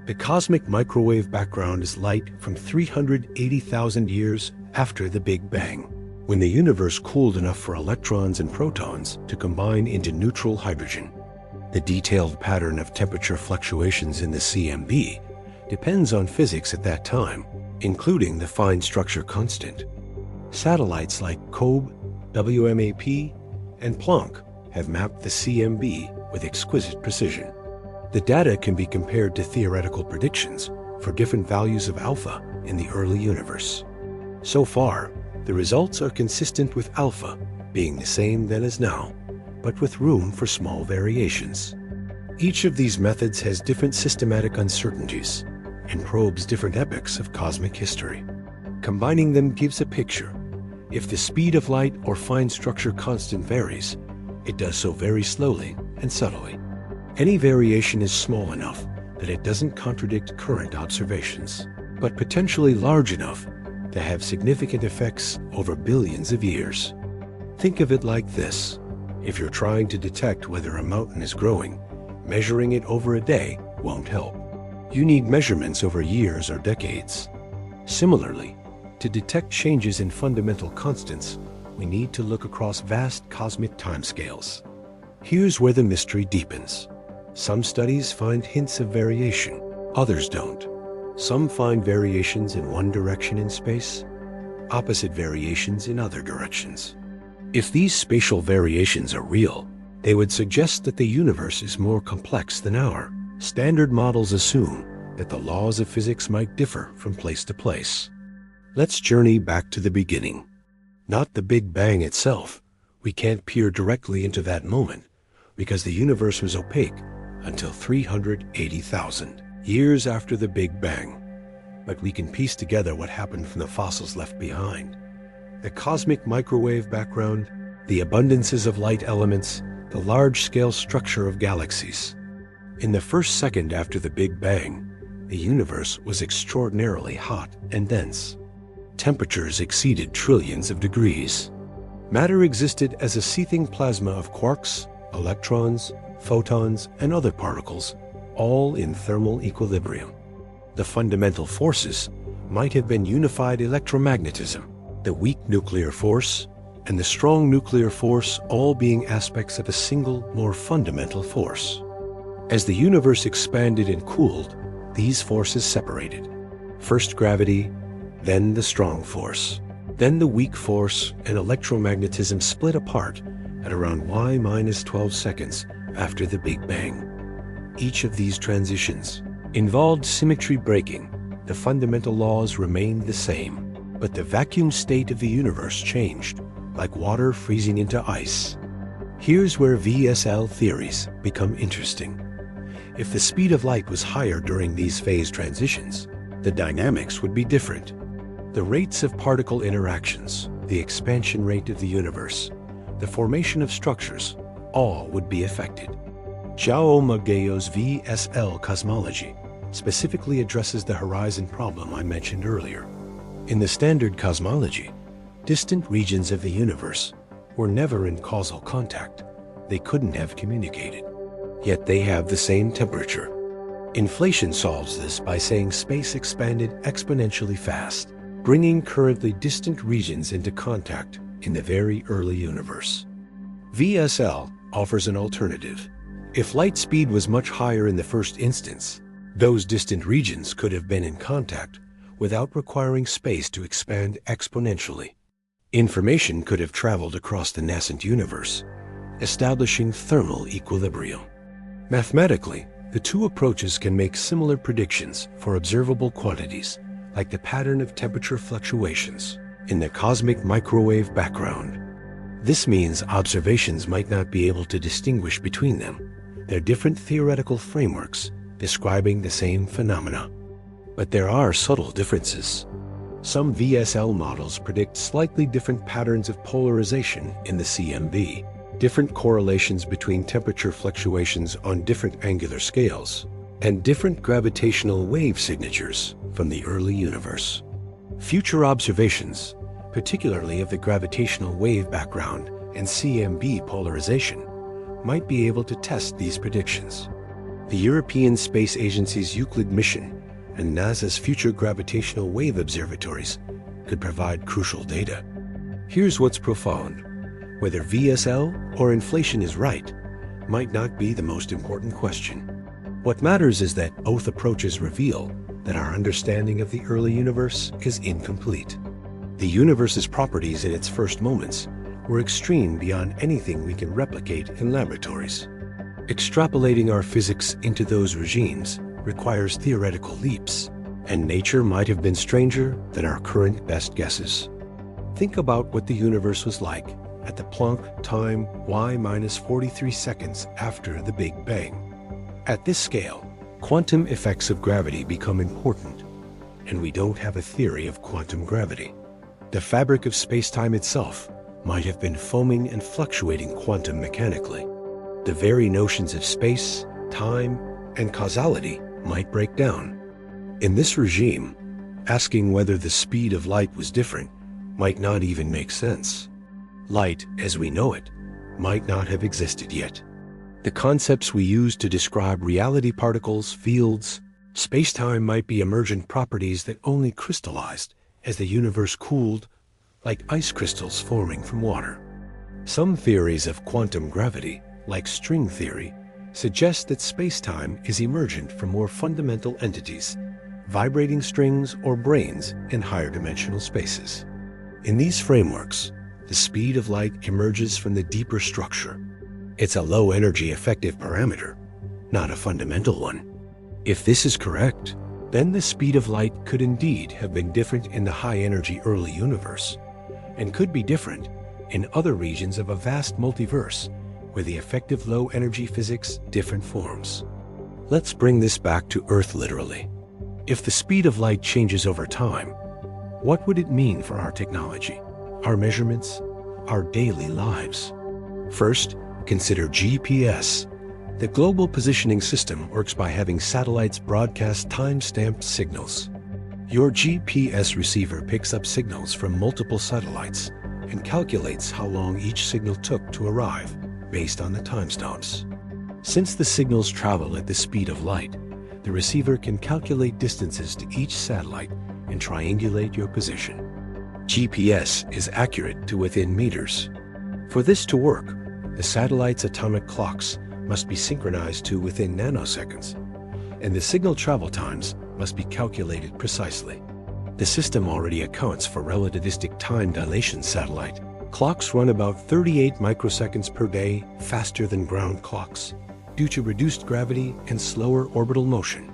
The cosmic microwave background is light from 380,000 years after the Big Bang, when the universe cooled enough for electrons and protons to combine into neutral hydrogen. The detailed pattern of temperature fluctuations in the CMB depends on physics at that time, including the fine structure constant. Satellites like COBE, WMAP, and Planck have mapped the CMB with exquisite precision. The data can be compared to theoretical predictions for different values of alpha in the early universe. So far, the results are consistent with alpha being the same then as now, but with room for small variations. Each of these methods has different systematic uncertainties and probes different epochs of cosmic history. Combining them gives a picture. If the speed of light or fine structure constant varies, it does so very slowly and subtly. Any variation is small enough that it doesn't contradict current observations, but potentially large enough to have significant effects over billions of years. Think of it like this. If you're trying to detect whether a mountain is growing, measuring it over a day won't help. You need measurements over years or decades. Similarly, to detect changes in fundamental constants, we need to look across vast cosmic timescales. Here's where the mystery deepens. Some studies find hints of variation, others don't. Some find variations in one direction in space, opposite variations in other directions. If these spatial variations are real, they would suggest that the universe is more complex than our standard models assume that the laws of physics might differ from place to place. Let's journey back to the beginning. Not the Big Bang itself. We can't peer directly into that moment because the universe was opaque until 380,000 years after the Big Bang. But we can piece together what happened from the fossils left behind. The cosmic microwave background, the abundances of light elements, the large-scale structure of galaxies. In the first second after the Big Bang, the universe was extraordinarily hot and dense. Temperatures exceeded trillions of degrees. Matter existed as a seething plasma of quarks, electrons, photons, and other particles, all in thermal equilibrium. The fundamental forces might have been unified electromagnetism, the weak nuclear force, and the strong nuclear force all being aspects of a single, more fundamental force. As the universe expanded and cooled, these forces separated. First gravity, then the strong force. Then the weak force and electromagnetism split apart at around y-12 seconds after the Big Bang. Each of these transitions involved symmetry breaking. The fundamental laws remained the same, but the vacuum state of the universe changed, like water freezing into ice. Here's where VSL theories become interesting. If the speed of light was higher during these phase transitions, the dynamics would be different. The rates of particle interactions, the expansion rate of the universe, the formation of structures, all would be affected. João Magalhães' VSL cosmology specifically addresses the horizon problem I mentioned earlier. In the standard cosmology, distant regions of the universe were never in causal contact. They couldn't have communicated. Yet they have the same temperature. Inflation solves this by saying space expanded exponentially fast, bringing currently distant regions into contact in the very early universe. VSL offers an alternative. If light speed was much higher in the first instance, those distant regions could have been in contact without requiring space to expand exponentially. Information could have traveled across the nascent universe, establishing thermal equilibrium. Mathematically, the two approaches can make similar predictions for observable quantities, like the pattern of temperature fluctuations in the cosmic microwave background. This means observations might not be able to distinguish between them. They're different theoretical frameworks describing the same phenomena. But there are subtle differences. Some VSL models predict slightly different patterns of polarization in the CMB, different correlations between temperature fluctuations on different angular scales, and different gravitational wave signatures from the early universe. Future observations, particularly of the gravitational wave background and CMB polarization, might be able to test these predictions. The European Space Agency's Euclid mission and NASA's future gravitational wave observatories could provide crucial data. Here's what's profound. Whether VSL or inflation is right might not be the most important question. What matters is that both approaches reveal that our understanding of the early universe is incomplete. The universe's properties in its first moments were extreme beyond anything we can replicate in laboratories. Extrapolating our physics into those regimes requires theoretical leaps, And nature might have been stranger than our current best guesses. Think about what the universe was like at the Planck time y minus 43 seconds after the Big Bang. At this scale, quantum effects of gravity become important, and we don't have a theory of quantum gravity. The fabric of spacetime itself might have been foaming and fluctuating quantum mechanically. The very notions of space, time, and causality might break down. In this regime, asking whether the speed of light was different might not even make sense. Light, as we know it, might not have existed yet. The concepts we use to describe reality particles, fields, spacetime might be emergent properties that only crystallized as the universe cooled, like ice crystals forming from water. Some theories of quantum gravity, like string theory, suggest that spacetime is emergent from more fundamental entities, vibrating strings or brains in higher dimensional spaces. In these frameworks, the speed of light emerges from the deeper structure. It's a low-energy effective parameter, not a fundamental one. If this is correct, then the speed of light could indeed have been different in the high-energy early universe, and could be different in other regions of a vast multiverse where the effective low-energy physics different forms. Let's bring this back to Earth literally. If the speed of light changes over time, what would it mean for our technology, our measurements, our daily lives? First, consider GPS. The global positioning system works by having satellites broadcast time-stamped signals. Your GPS receiver picks up signals from multiple satellites and calculates how long each signal took to arrive based on the timestamps. Since the signals travel at the speed of light, the receiver can calculate distances to each satellite and triangulate your position. GPS is accurate to within meters. For this to work, the satellite's atomic clocks must be synchronized to within nanoseconds, and the signal travel times must be calculated precisely. The system already accounts for relativistic time dilation satellite. Clocks run about 38 microseconds per day faster than ground clocks due to reduced gravity and slower orbital motion.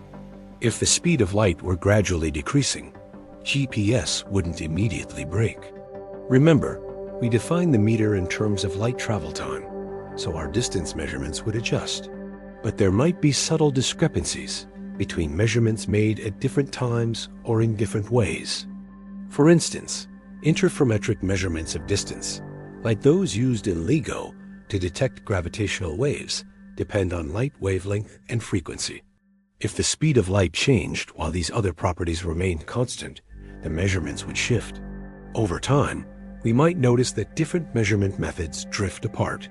If the speed of light were gradually decreasing, GPS wouldn't immediately break. Remember, we define the meter in terms of light travel time, so our distance measurements would adjust. But there might be subtle discrepancies between measurements made at different times or in different ways. For instance, interferometric measurements of distance, like those used in LIGO to detect gravitational waves, depend on light wavelength and frequency. If the speed of light changed while these other properties remained constant, the measurements would shift. Over time, we might notice that different measurement methods drift apart.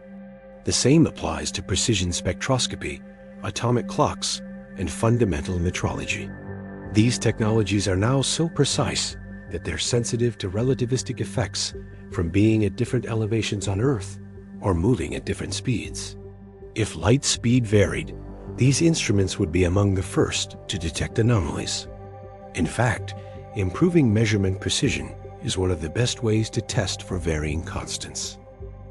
The same applies to precision spectroscopy, atomic clocks, and fundamental metrology. These technologies are now so precise that they're sensitive to relativistic effects from being at different elevations on Earth or moving at different speeds. If light speed varied, these instruments would be among the first to detect anomalies. In fact, improving measurement precision is one of the best ways to test for varying constants.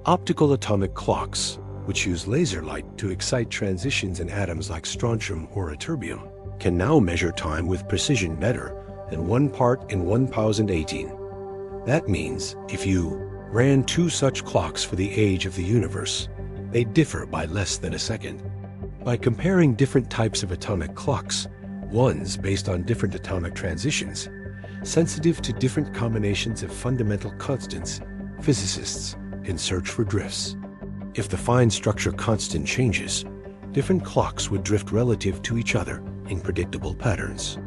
Optical atomic clocks, which use laser light to excite transitions in atoms like strontium or ytterbium, can now measure time with precision better than 1 part in 1018. That means if you ran 2 such clocks for the age of the universe, they differ by less than a second. By comparing different types of atomic clocks, ones based on different atomic transitions, sensitive to different combinations of fundamental constants, physicists can search for drifts. If the fine structure constant changes, different clocks would drift relative to each other in predictable patterns.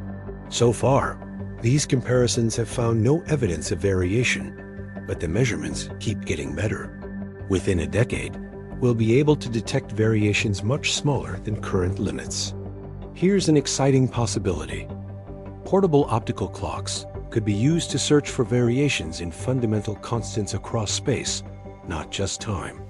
So far, these comparisons have found no evidence of variation, but the measurements keep getting better. Within a decade, we'll be able to detect variations much smaller than current limits. Here's an exciting possibility. Portable optical clocks could be used to search for variations in fundamental constants across space, not just time.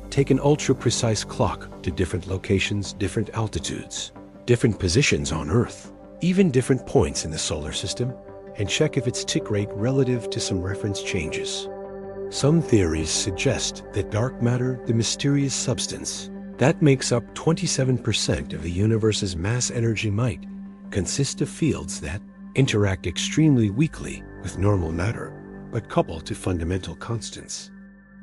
Take an ultra-precise clock to different locations, different altitudes, different positions on Earth, even different points in the solar system, and check if its tick rate relative to some reference changes. Some theories suggest that dark matter, the mysterious substance that makes up 27% of the universe's mass energy might, consists of fields that, interact extremely weakly with normal matter, but couple to fundamental constants.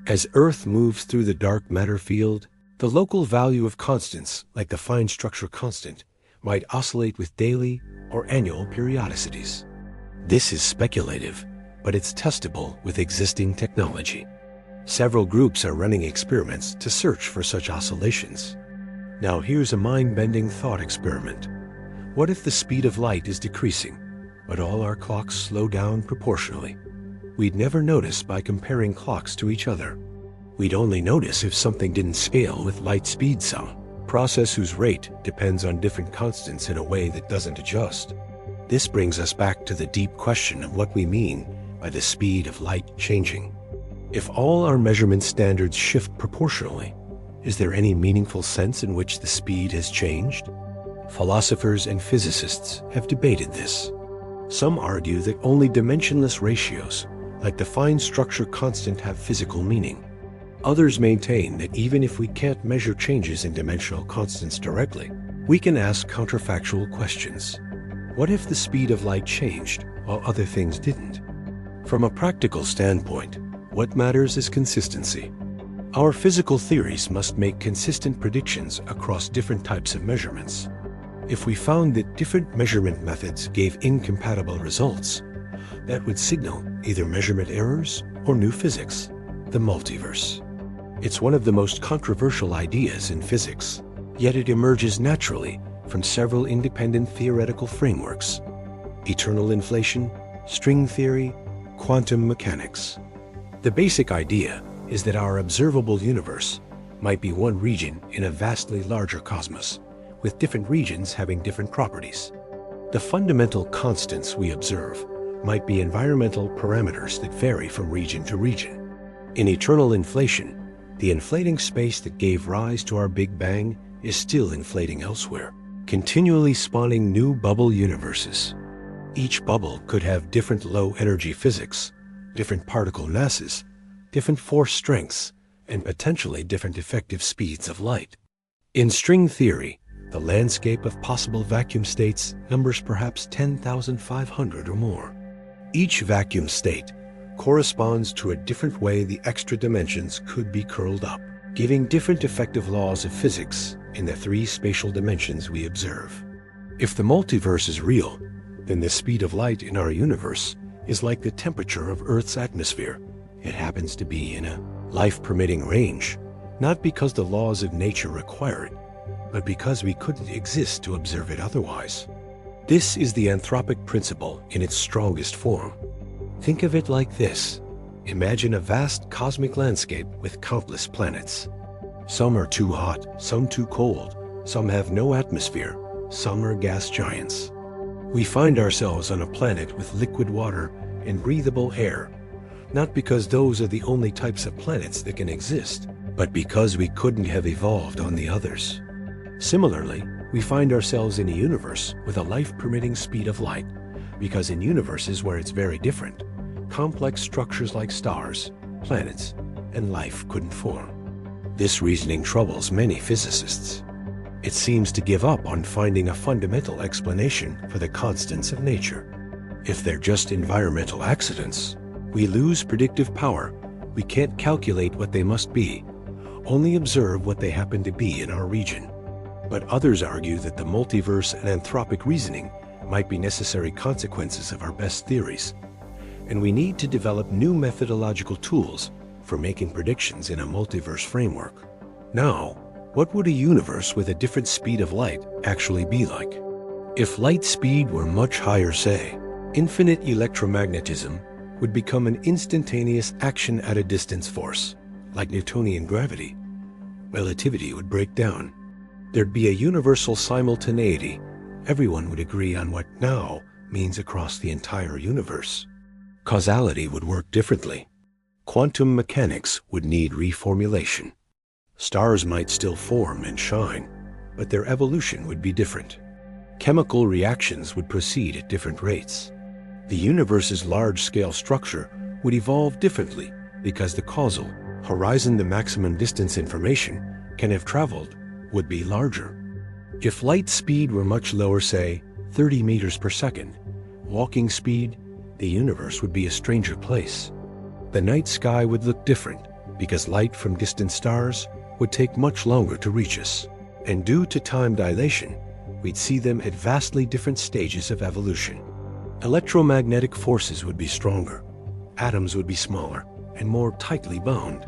As Earth moves through the dark matter field, the local value of constants, like the fine structure constant, might oscillate with daily or annual periodicities. This is speculative, but it's testable with existing technology. Several groups are running experiments to search for such oscillations. Now here's a mind-bending thought experiment. What if the speed of light is decreasing, but all our clocks slow down proportionally? We'd never notice by comparing clocks to each other. We'd only notice if something didn't scale with light speed some process whose rate depends on different constants in a way that doesn't adjust. This brings us back to the deep question of what we mean by the speed of light changing. If all our measurement standards shift proportionally, is there any meaningful sense in which the speed has changed? Philosophers and physicists have debated this. Some argue that only dimensionless ratios, like the fine structure constant, have physical meaning. Others maintain that even if we can't measure changes in dimensional constants directly, we can ask counterfactual questions. What if the speed of light changed while other things didn't? From a practical standpoint, what matters is consistency. Our physical theories must make consistent predictions across different types of measurements. If we found that different measurement methods gave incompatible results, that would signal either measurement errors or new physics, the multiverse. It's one of the most controversial ideas in physics, yet it emerges naturally from several independent theoretical frameworks: eternal inflation, string theory, quantum mechanics. The basic idea is that our observable universe might be one region in a vastly larger cosmos, with different regions having different properties. The fundamental constants we observe might be environmental parameters that vary from region to region. In eternal inflation, the inflating space that gave rise to our Big Bang is still inflating elsewhere, continually spawning new bubble universes. Each bubble could have different low-energy physics, different particle masses, different force strengths, and potentially different effective speeds of light. In string theory, the landscape of possible vacuum states numbers perhaps 10,500 or more. Each vacuum state corresponds to a different way the extra dimensions could be curled up, giving different effective laws of physics in the three spatial dimensions we observe. If the multiverse is real, then the speed of light in our universe is like the temperature of Earth's atmosphere. It happens to be in a life-permitting range, not because the laws of nature require it, but because we couldn't exist to observe it otherwise. This is the anthropic principle in its strongest form. Think of it like this. Imagine a vast cosmic landscape with countless planets. Some are too hot, some too cold, some have no atmosphere, some are gas giants. We find ourselves on a planet with liquid water and breathable air, not because those are the only types of planets that can exist, but because we couldn't have evolved on the others. Similarly, we find ourselves in a universe with a life-permitting speed of light, because in universes where it's very different, complex structures like stars, planets, and life couldn't form. This reasoning troubles many physicists. It seems to give up on finding a fundamental explanation for the constants of nature. If they're just environmental accidents, we lose predictive power. We can't calculate what they must be, only observe what they happen to be in our region. But others argue that the multiverse and anthropic reasoning might be necessary consequences of our best theories, and we need to develop new methodological tools for making predictions in a multiverse framework. Now, what would a universe with a different speed of light actually be like? If light speed were much higher, say, infinite electromagnetism would become an instantaneous action at a distance force, like Newtonian gravity. Relativity would break down. There'd be a universal simultaneity. Everyone would agree on what now means across the entire universe. Causality would work differently. Quantum mechanics would need reformulation. Stars might still form and shine, but their evolution would be different. Chemical reactions would proceed at different rates. The universe's large-scale structure would evolve differently because the causal horizon, the maximum distance information can have traveled, would be larger. If light speed were much lower, say 30 meters per second, walking speed, the universe would be a stranger place. The night sky would look different because light from distant stars would take much longer to reach us. And due to time dilation, we'd see them at vastly different stages of evolution. Electromagnetic forces would be stronger, atoms would be smaller and more tightly bound.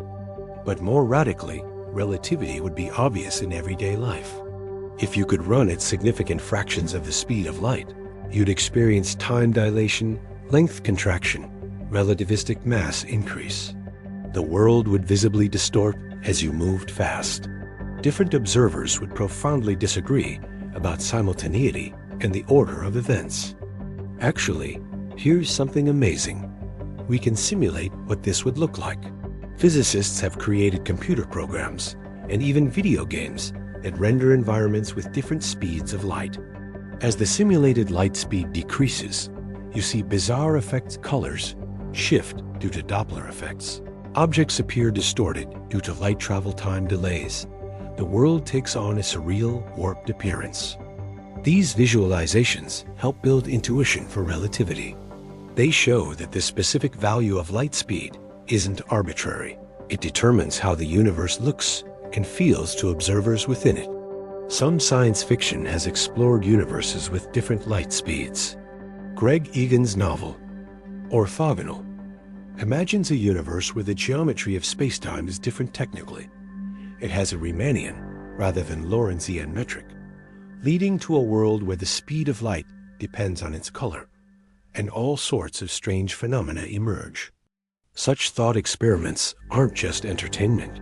But more radically, relativity would be obvious in everyday life. If you could run at significant fractions of the speed of light, you'd experience time dilation, length contraction, relativistic mass increase. The world would visibly distort as you moved fast. Different observers would profoundly disagree about simultaneity and the order of events. Actually, here's something amazing. We can simulate what this would look like. Physicists have created computer programs and even video games that render environments with different speeds of light. As the simulated light speed decreases, you see bizarre colors shift due to Doppler effects. Objects appear distorted due to light travel time delays. The world takes on a surreal, warped appearance. These visualizations help build intuition for relativity. They show that the specific value of light speed isn't arbitrary. It determines how the universe looks and feels to observers within it. Some science fiction has explored universes with different light speeds. Greg Egan's novel, Orthogonal, imagines a universe where the geometry of spacetime is different technically. It has a Riemannian rather than Lorentzian metric, leading to a world where the speed of light depends on its color, and all sorts of strange phenomena emerge. Such thought experiments aren't just entertainment.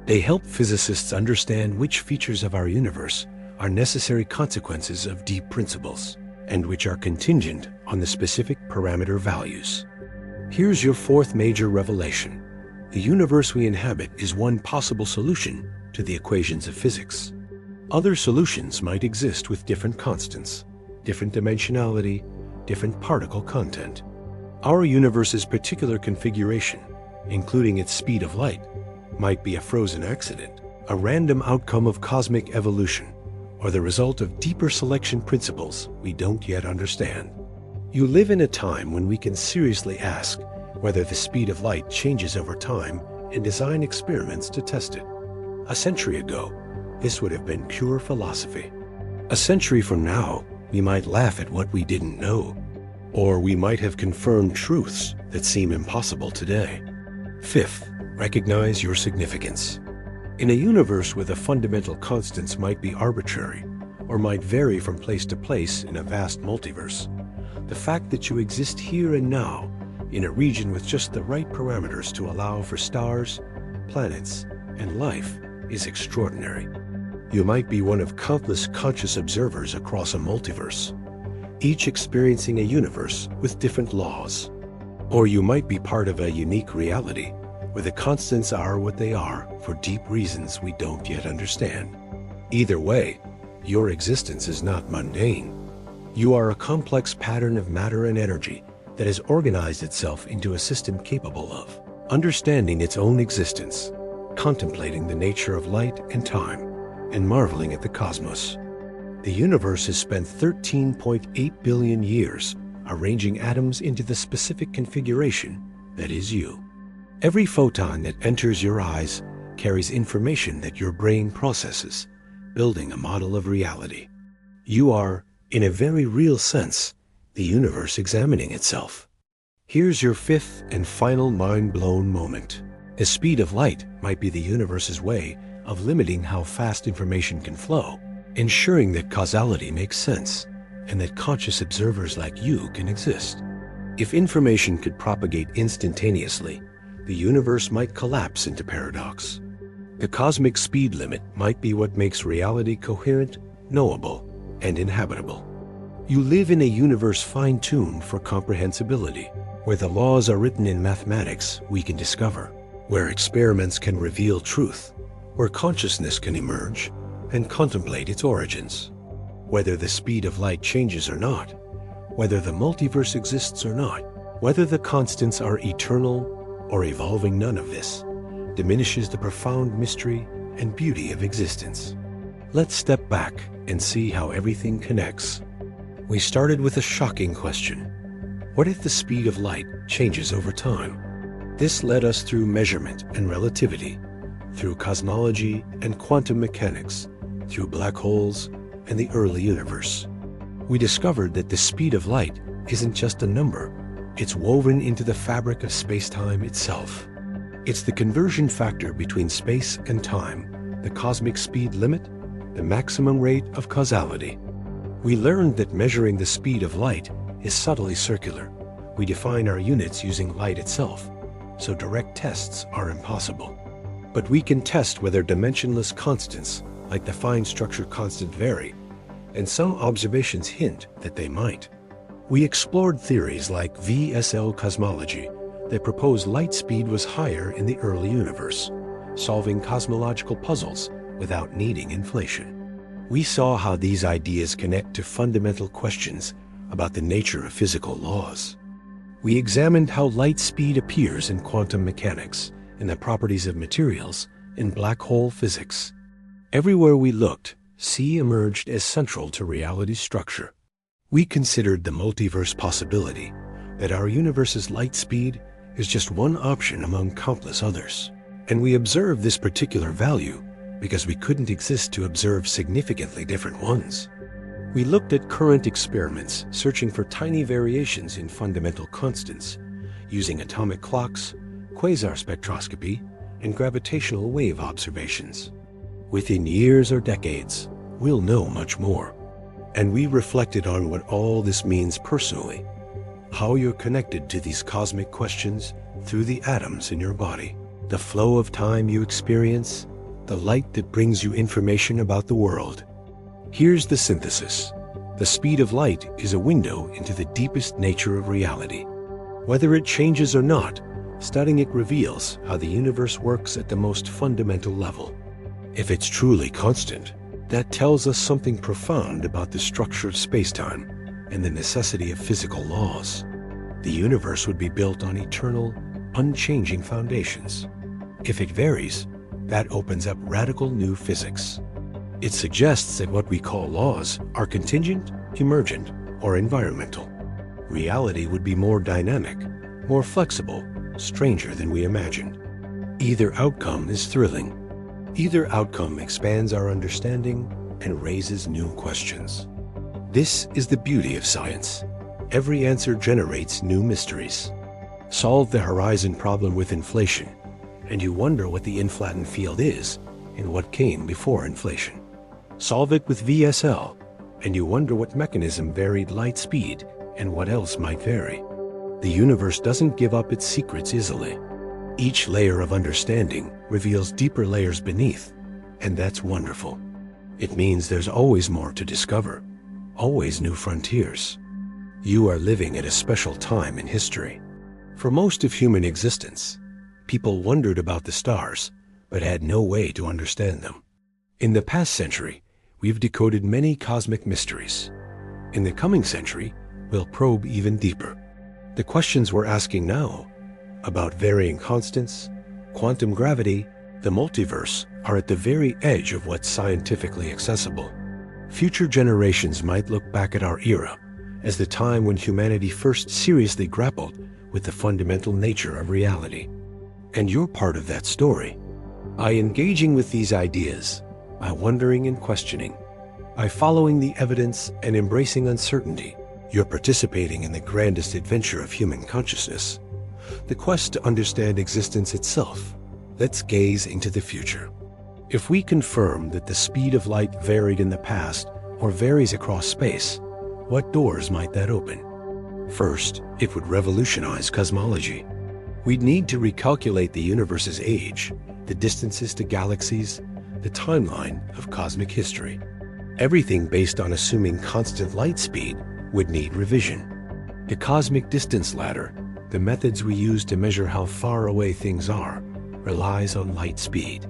They help physicists understand which features of our universe are necessary consequences of deep principles, and which are contingent on the specific parameter values. Here's your fourth major revelation. The universe we inhabit is one possible solution to the equations of physics. Other solutions might exist with different constants, different dimensionality, different particle content. Our universe's particular configuration, including its speed of light, might be a frozen accident, a random outcome of cosmic evolution, or the result of deeper selection principles we don't yet understand. You live in a time when we can seriously ask whether the speed of light changes over time and design experiments to test it. A century ago, this would have been pure philosophy. A century from now, we might laugh at what we didn't know, or we might have confirmed truths that seem impossible today. Fifth, recognize your significance. In a universe where the fundamental constants might be arbitrary or might vary from place to place in a vast multiverse, the fact that you exist here and now in a region with just the right parameters to allow for stars, planets, and life is extraordinary. You might be one of countless conscious observers across a multiverse, each experiencing a universe with different laws. Or you might be part of a unique reality where the constants are what they are for deep reasons we don't yet understand. Either way, your existence is not mundane. You are a complex pattern of matter and energy that has organized itself into a system capable of understanding its own existence, contemplating the nature of light and time, and marveling at the cosmos. The universe has spent 13.8 billion years arranging atoms into the specific configuration that is you. Every photon that enters your eyes carries information that your brain processes, building a model of reality. You are, in a very real sense, the universe examining itself. Here's your fifth and final mind-blown moment. The speed of light might be the universe's way of limiting how fast information can flow, ensuring that causality makes sense and that conscious observers like you can exist. If information could propagate instantaneously, the universe might collapse into paradox. The cosmic speed limit might be what makes reality coherent, knowable, and inhabitable. You live in a universe fine-tuned for comprehensibility, where the laws are written in mathematics we can discover, where experiments can reveal truth, where consciousness can emerge and contemplate its origins. Whether the speed of light changes or not, whether the multiverse exists or not, whether the constants are eternal or evolving, none of this diminishes the profound mystery and beauty of existence. Let's step back and see how everything connects. We started with a shocking question. What if the speed of light changes over time? This led us through measurement and relativity, through cosmology and quantum mechanics, through black holes and the early universe. We discovered that the speed of light isn't just a number, it's woven into the fabric of spacetime itself. It's the conversion factor between space and time, the cosmic speed limit, the maximum rate of causality. We learned that measuring the speed of light is subtly circular. We define our units using light itself, so direct tests are impossible. But we can test whether dimensionless constants, like the fine structure constant, vary, and some observations hint that they might. We explored theories like VSL cosmology that propose light speed was higher in the early universe, solving cosmological puzzles without needing inflation. We saw how these ideas connect to fundamental questions about the nature of physical laws. We examined how light speed appears in quantum mechanics, in the properties of materials, in black hole physics. Everywhere we looked, C emerged as central to reality's structure. We considered the multiverse possibility, that our universe's light speed is just one option among countless others. And we observed this particular value because we couldn't exist to observe significantly different ones. We looked at current experiments searching for tiny variations in fundamental constants, using atomic clocks, quasar spectroscopy, and gravitational wave observations. Within years or decades, we'll know much more. And we reflected on what all this means personally, how you're connected to these cosmic questions through the atoms in your body, the flow of time you experience, the light that brings you information about the world. Here's the synthesis. The speed of light is a window into the deepest nature of reality. Whether it changes or not, studying it reveals how the universe works at the most fundamental level. If it's truly constant, that tells us something profound about the structure of spacetime and the necessity of physical laws. The universe would be built on eternal, unchanging foundations. If it varies, that opens up radical new physics. It suggests that what we call laws are contingent, emergent, or environmental. Reality would be more dynamic, more flexible, stranger than we imagined. Either outcome is thrilling. Either outcome expands our understanding and raises new questions. This is the beauty of science. Every answer generates new mysteries. Solve the horizon problem with inflation, and you wonder what the inflattened field is and what came before inflation. Solve it with VSL, and you wonder what mechanism varied light speed and what else might vary. The universe doesn't give up its secrets easily. Each layer of understanding reveals deeper layers beneath, and that's wonderful. It means there's always more to discover, always new frontiers. You are living at a special time in history. For most of human existence, people wondered about the stars, but had no way to understand them. In the past century, we've decoded many cosmic mysteries. In the coming century, we'll probe even deeper. The questions we're asking now about varying constants, quantum gravity, the multiverse are at the very edge of what's scientifically accessible. Future generations might look back at our era as the time when humanity first seriously grappled with the fundamental nature of reality. And you're part of that story. By engaging with these ideas, by wondering and questioning, by following the evidence and embracing uncertainty, you're participating in the grandest adventure of human consciousness, the quest to understand existence itself. Let's gaze into the future. If we confirm that the speed of light varied in the past or varies across space, what doors might that open? First, it would revolutionize cosmology. We'd need to recalculate the universe's age, the distances to galaxies, the timeline of cosmic history. Everything based on assuming constant light speed would need revision. The cosmic distance ladder, the methods we use to measure how far away things are, relies on light speed.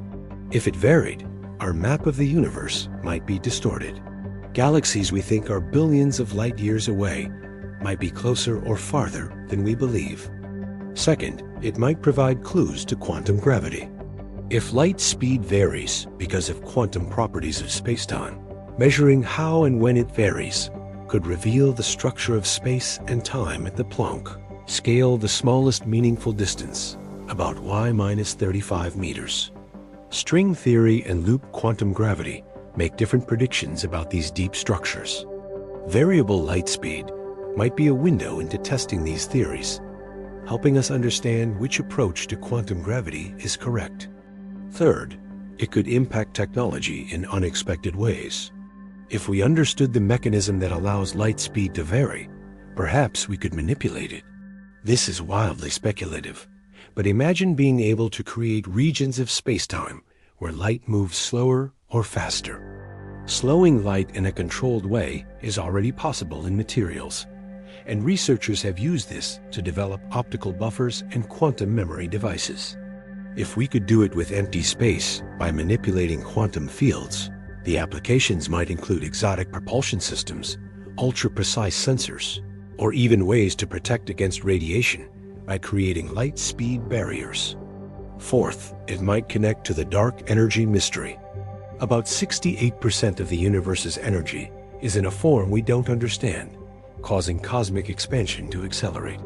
If it varied, our map of the universe might be distorted. Galaxies we think are billions of light years away might be closer or farther than we believe. Second, it might provide clues to quantum gravity. If light speed varies because of quantum properties of spacetime, measuring how and when it varies could reveal the structure of space and time at the Planck scale, the smallest meaningful distance, about y-35 meters. String theory and loop quantum gravity make different predictions about these deep structures. Variable light speed might be a window into testing these theories, helping us understand which approach to quantum gravity is correct. Third, it could impact technology in unexpected ways. If we understood the mechanism that allows light speed to vary, perhaps we could manipulate it. This is wildly speculative, but imagine being able to create regions of spacetime where light moves slower or faster. Slowing light in a controlled way is already possible in materials, and researchers have used this to develop optical buffers and quantum memory devices. If we could do it with empty space by manipulating quantum fields, the applications might include exotic propulsion systems, ultra-precise sensors, or even ways to protect against radiation by creating light speed barriers. Fourth, it might connect to the dark energy mystery. About 68% of the universe's energy is in a form we don't understand, causing cosmic expansion to accelerate.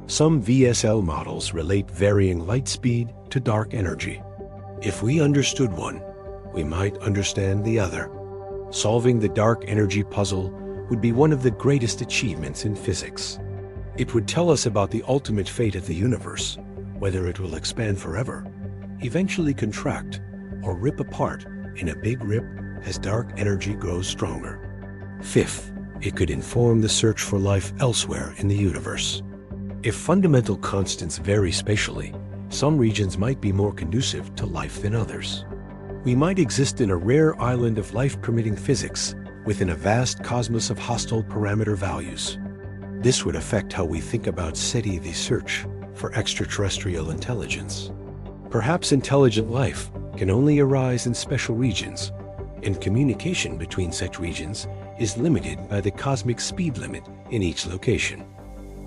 Some VSL models relate varying light speed to dark energy. If we understood one, we might understand the other. Solving the dark energy puzzle would be one of the greatest achievements in physics. It would tell us about the ultimate fate of the universe, whether it will expand forever, eventually contract, or rip apart in a big rip as dark energy grows stronger. Fifth, it could inform the search for life elsewhere in the universe. If fundamental constants vary spatially, some regions might be more conducive to life than others. We might exist in a rare island of life-permitting physics within a vast cosmos of hostile parameter values. This would affect how we think about SETI, the search for extraterrestrial intelligence. Perhaps intelligent life can only arise in special regions, and communication between such regions is limited by the cosmic speed limit in each location.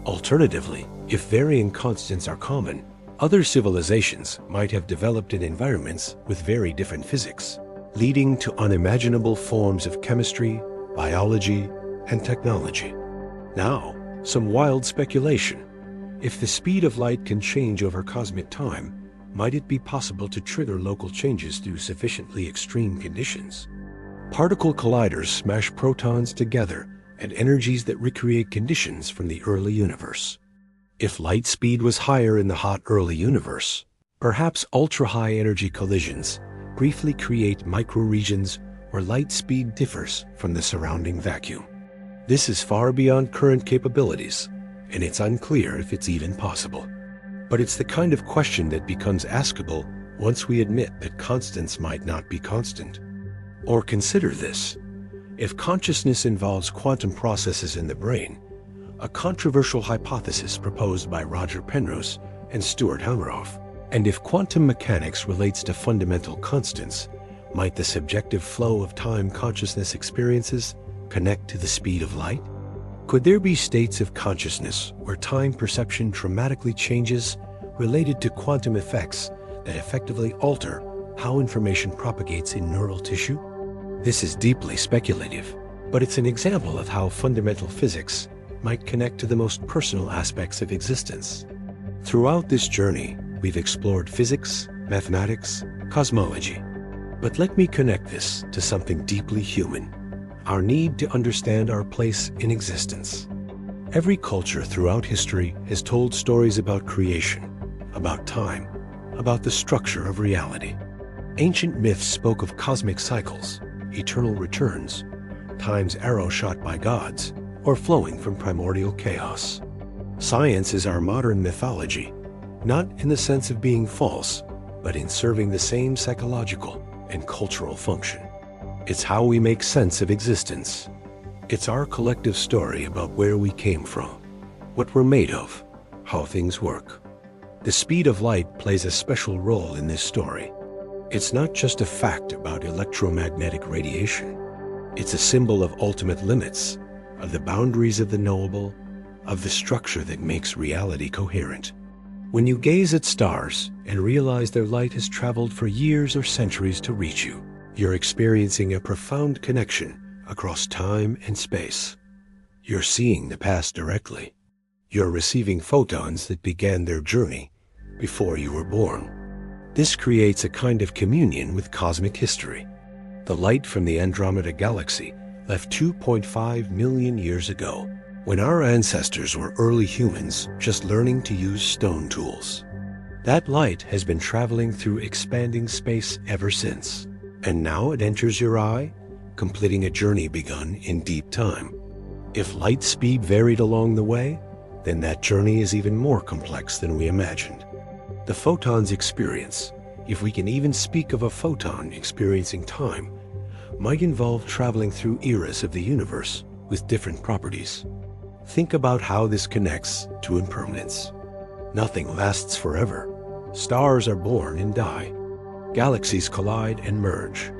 Alternatively, if varying constants are common, other civilizations might have developed in environments with very different physics, leading to unimaginable forms of chemistry, biology, and technology. Now, some wild speculation. If the speed of light can change over cosmic time, might it be possible to trigger local changes through sufficiently extreme conditions? Particle colliders smash protons together at energies that recreate conditions from the early universe. If light speed was higher in the hot early universe, perhaps ultra-high energy collisions briefly create microregions where light speed differs from the surrounding vacuum. This is far beyond current capabilities, and it's unclear if it's even possible. But it's the kind of question that becomes askable once we admit that constants might not be constant. Or consider this: if consciousness involves quantum processes in the brain, a controversial hypothesis proposed by Roger Penrose and Stuart Hameroff, and if quantum mechanics relates to fundamental constants, might the subjective flow of time consciousness experiences connect to the speed of light? Could there be states of consciousness where time perception dramatically changes related to quantum effects that effectively alter how information propagates in neural tissue? This is deeply speculative, but it's an example of how fundamental physics might connect to the most personal aspects of existence. Throughout this journey, we've explored physics, mathematics, cosmology. But let me connect this to something deeply human: our need to understand our place in existence. Every culture throughout history has told stories about creation, about time, about the structure of reality. Ancient myths spoke of cosmic cycles, eternal returns, time's arrow shot by gods, or flowing from primordial chaos. Science is our modern mythology, not in the sense of being false, but in serving the same psychological and cultural function. It's how we make sense of existence. It's our collective story about where we came from, what we're made of, how things work. The speed of light plays a special role in this story. It's not just a fact about electromagnetic radiation. It's a symbol of ultimate limits, of the boundaries of the knowable, of the structure that makes reality coherent. When you gaze at stars and realize their light has traveled for years or centuries to reach you, you're experiencing a profound connection across time and space. You're seeing the past directly. You're receiving photons that began their journey before you were born. This creates a kind of communion with cosmic history. The light from the Andromeda galaxy left 2.5 million years ago, when our ancestors were early humans just learning to use stone tools. That light has been traveling through expanding space ever since, and now it enters your eye, completing a journey begun in deep time. If light speed varied along the way, then that journey is even more complex than we imagined. The photon's experience, if we can even speak of a photon experiencing time, might involve traveling through eras of the universe with different properties. Think about how this connects to impermanence. Nothing lasts forever. Stars are born and die. Galaxies collide and merge.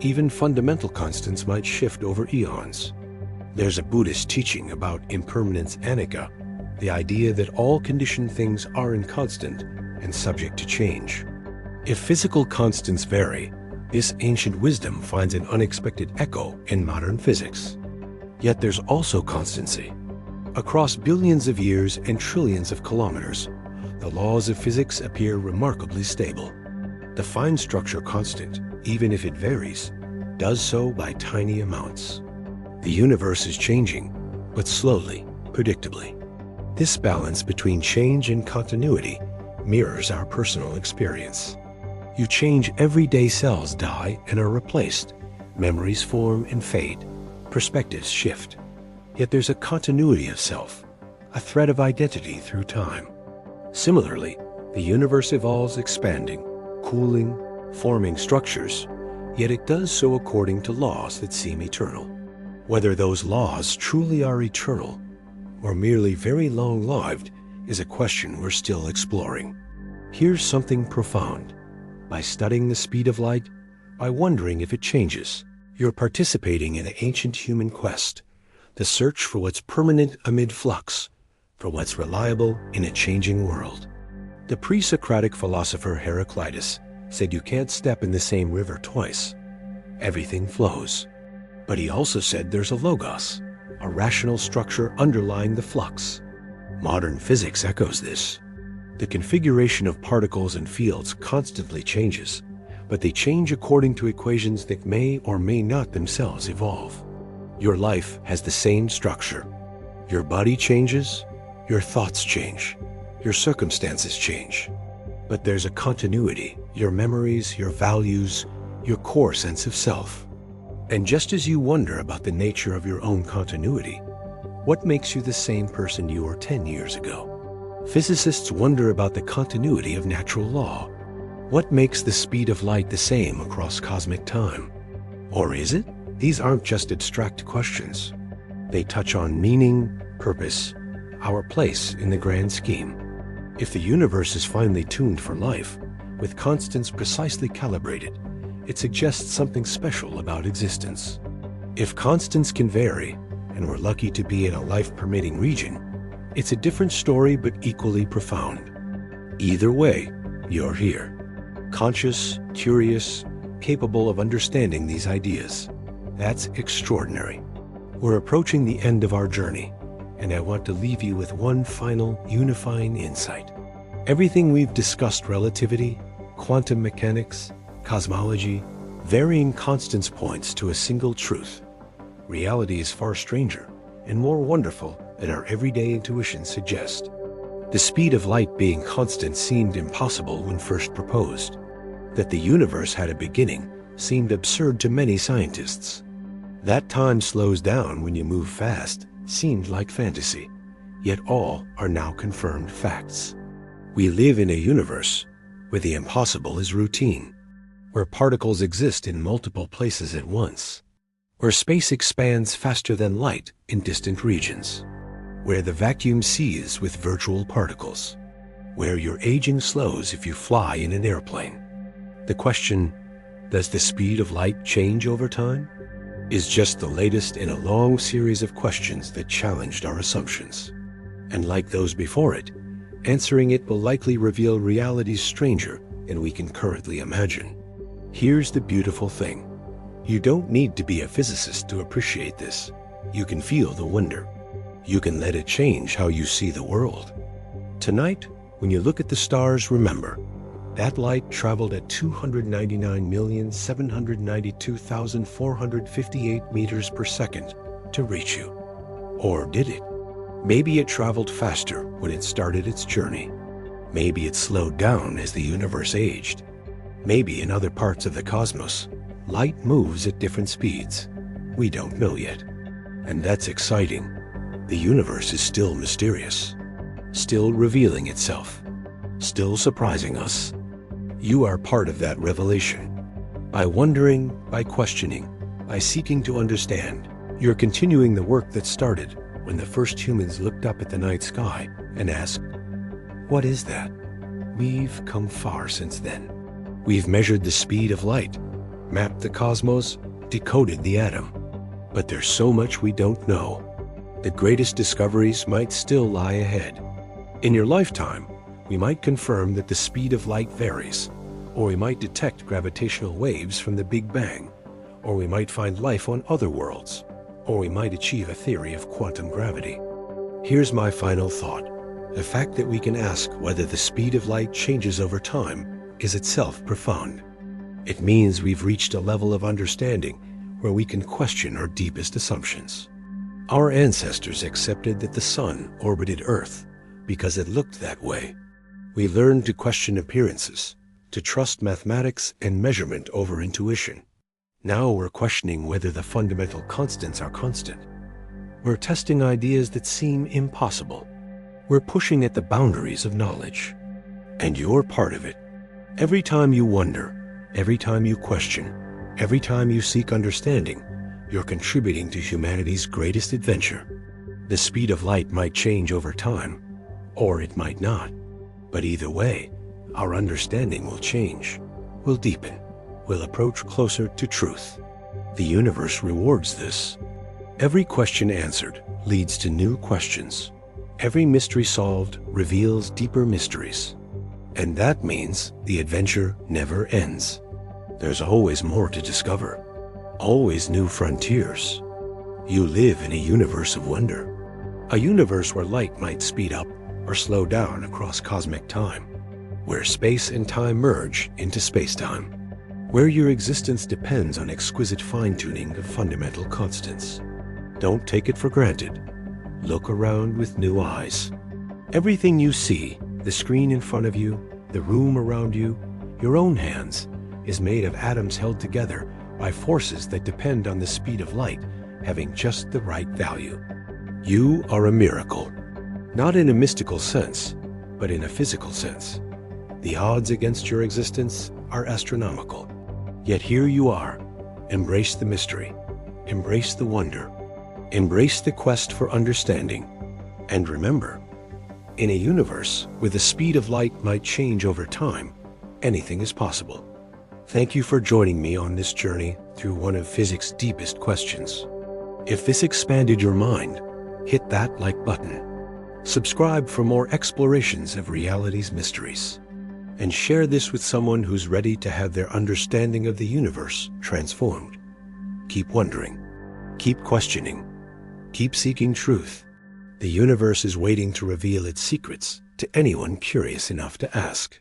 Even fundamental constants might shift over eons. There's a Buddhist teaching about impermanence anicca, the idea that all conditioned things are inconstant and subject to change. If physical constants vary, this ancient wisdom finds an unexpected echo in modern physics. Yet there's also constancy. Across billions of years and trillions of kilometers, the laws of physics appear remarkably stable. The fine structure constant, even if it varies, does so by tiny amounts. The universe is changing, but slowly, predictably. This balance between change and continuity mirrors our personal experience. You change, everyday cells die and are replaced. Memories form and fade. Perspectives shift. Yet there's a continuity of self, a thread of identity through time. Similarly, the universe evolves, expanding, cooling, forming structures, yet it does so according to laws that seem eternal. Whether those laws truly are eternal or merely very long-lived is a question we're still exploring. Here's something profound. By studying the speed of light, by wondering if it changes, you're participating in an ancient human quest, the search for what's permanent amid flux, for what's reliable in a changing world. The pre-Socratic philosopher Heraclitus said you can't step in the same river twice. Everything flows. But he also said there's a logos, a rational structure underlying the flux. Modern physics echoes this. The configuration of particles and fields constantly changes, but they change according to equations that may or may not themselves evolve. Your life has the same structure. Your body changes, your thoughts change, your circumstances change. But there's a continuity, your memories, your values, your core sense of self. And just as you wonder about the nature of your own continuity, what makes you the same person you were 10 years ago? Physicists wonder about the continuity of natural law. What makes the speed of light the same across cosmic time? Or is it? These aren't just abstract questions. They touch on meaning, purpose, our place in the grand scheme. If the universe is finely tuned for life, with constants precisely calibrated, it suggests something special about existence. If constants can vary, and we're lucky to be in a life-permitting region, it's a different story but equally profound. Either way, you're here. Conscious, curious, capable of understanding these ideas. That's extraordinary. We're approaching the end of our journey, and I want to leave you with one final unifying insight. Everything we've discussed, relativity, quantum mechanics, cosmology, varying constants, points to a single truth. Reality is far stranger and more wonderful than our everyday intuitions suggest. The speed of light being constant seemed impossible when first proposed. That the universe had a beginning seemed absurd to many scientists. That time slows down when you move fast seemed like fantasy, yet all are now confirmed facts. We live in a universe where the impossible is routine, where particles exist in multiple places at once, where space expands faster than light in distant regions, where the vacuum seethes with virtual particles, where your aging slows if you fly in an airplane. The question, does the speed of light change over time, is just the latest in a long series of questions that challenged our assumptions. And like those before it, answering it will likely reveal realities stranger than we can currently imagine. Here's the beautiful thing. You don't need to be a physicist to appreciate this. You can feel the wonder. You can let it change how you see the world. Tonight, when you look at the stars, remember, that light traveled at 299,792,458 meters per second to reach you. Or did it? Maybe it traveled faster when it started its journey. Maybe it slowed down as the universe aged. Maybe in other parts of the cosmos, light moves at different speeds. We don't know yet. And that's exciting. The universe is still mysterious, still revealing itself, still surprising us. You are part of that revelation. By wondering, by questioning, by seeking to understand, you're continuing the work that started when the first humans looked up at the night sky and asked, "What is that?" We've come far since then. We've measured the speed of light, mapped the cosmos, decoded the atom. But there's so much we don't know. The greatest discoveries might still lie ahead. In your lifetime, we might confirm that the speed of light varies, or we might detect gravitational waves from the Big Bang, or we might find life on other worlds, or we might achieve a theory of quantum gravity. Here's my final thought. The fact that we can ask whether the speed of light changes over time is itself profound. It means we've reached a level of understanding where we can question our deepest assumptions. Our ancestors accepted that the sun orbited Earth because it looked that way. We learned to question appearances, to trust mathematics and measurement over intuition. Now we're questioning whether the fundamental constants are constant. We're testing ideas that seem impossible. We're pushing at the boundaries of knowledge. And you're part of it. Every time you wonder, every time you question, every time you seek understanding, you're contributing to humanity's greatest adventure. The speed of light might change over time, or it might not. But either way, our understanding will change, will deepen, will approach closer to truth. The universe rewards this. Every question answered leads to new questions. Every mystery solved reveals deeper mysteries. And that means the adventure never ends. There's always more to discover, always new frontiers. You live in a universe of wonder, a universe where light might speed up or slow down across cosmic time, where space and time merge into spacetime, where your existence depends on exquisite fine-tuning of fundamental constants. Don't take it for granted. Look around with new eyes. Everything you see, the screen in front of you, the room around you, your own hands, is made of atoms held together by forces that depend on the speed of light having just the right value. You are a miracle, not in a mystical sense, but in a physical sense. The odds against your existence are astronomical. Yet here you are. Embrace the mystery. Embrace the wonder. Embrace the quest for understanding. And remember, in a universe where the speed of light might change over time, anything is possible. Thank you for joining me on this journey through one of physics' deepest questions. If this expanded your mind, hit that like button. Subscribe for more explorations of reality's mysteries. And share this with someone who's ready to have their understanding of the universe transformed. Keep wondering. Keep questioning. Keep seeking truth. The universe is waiting to reveal its secrets to anyone curious enough to ask.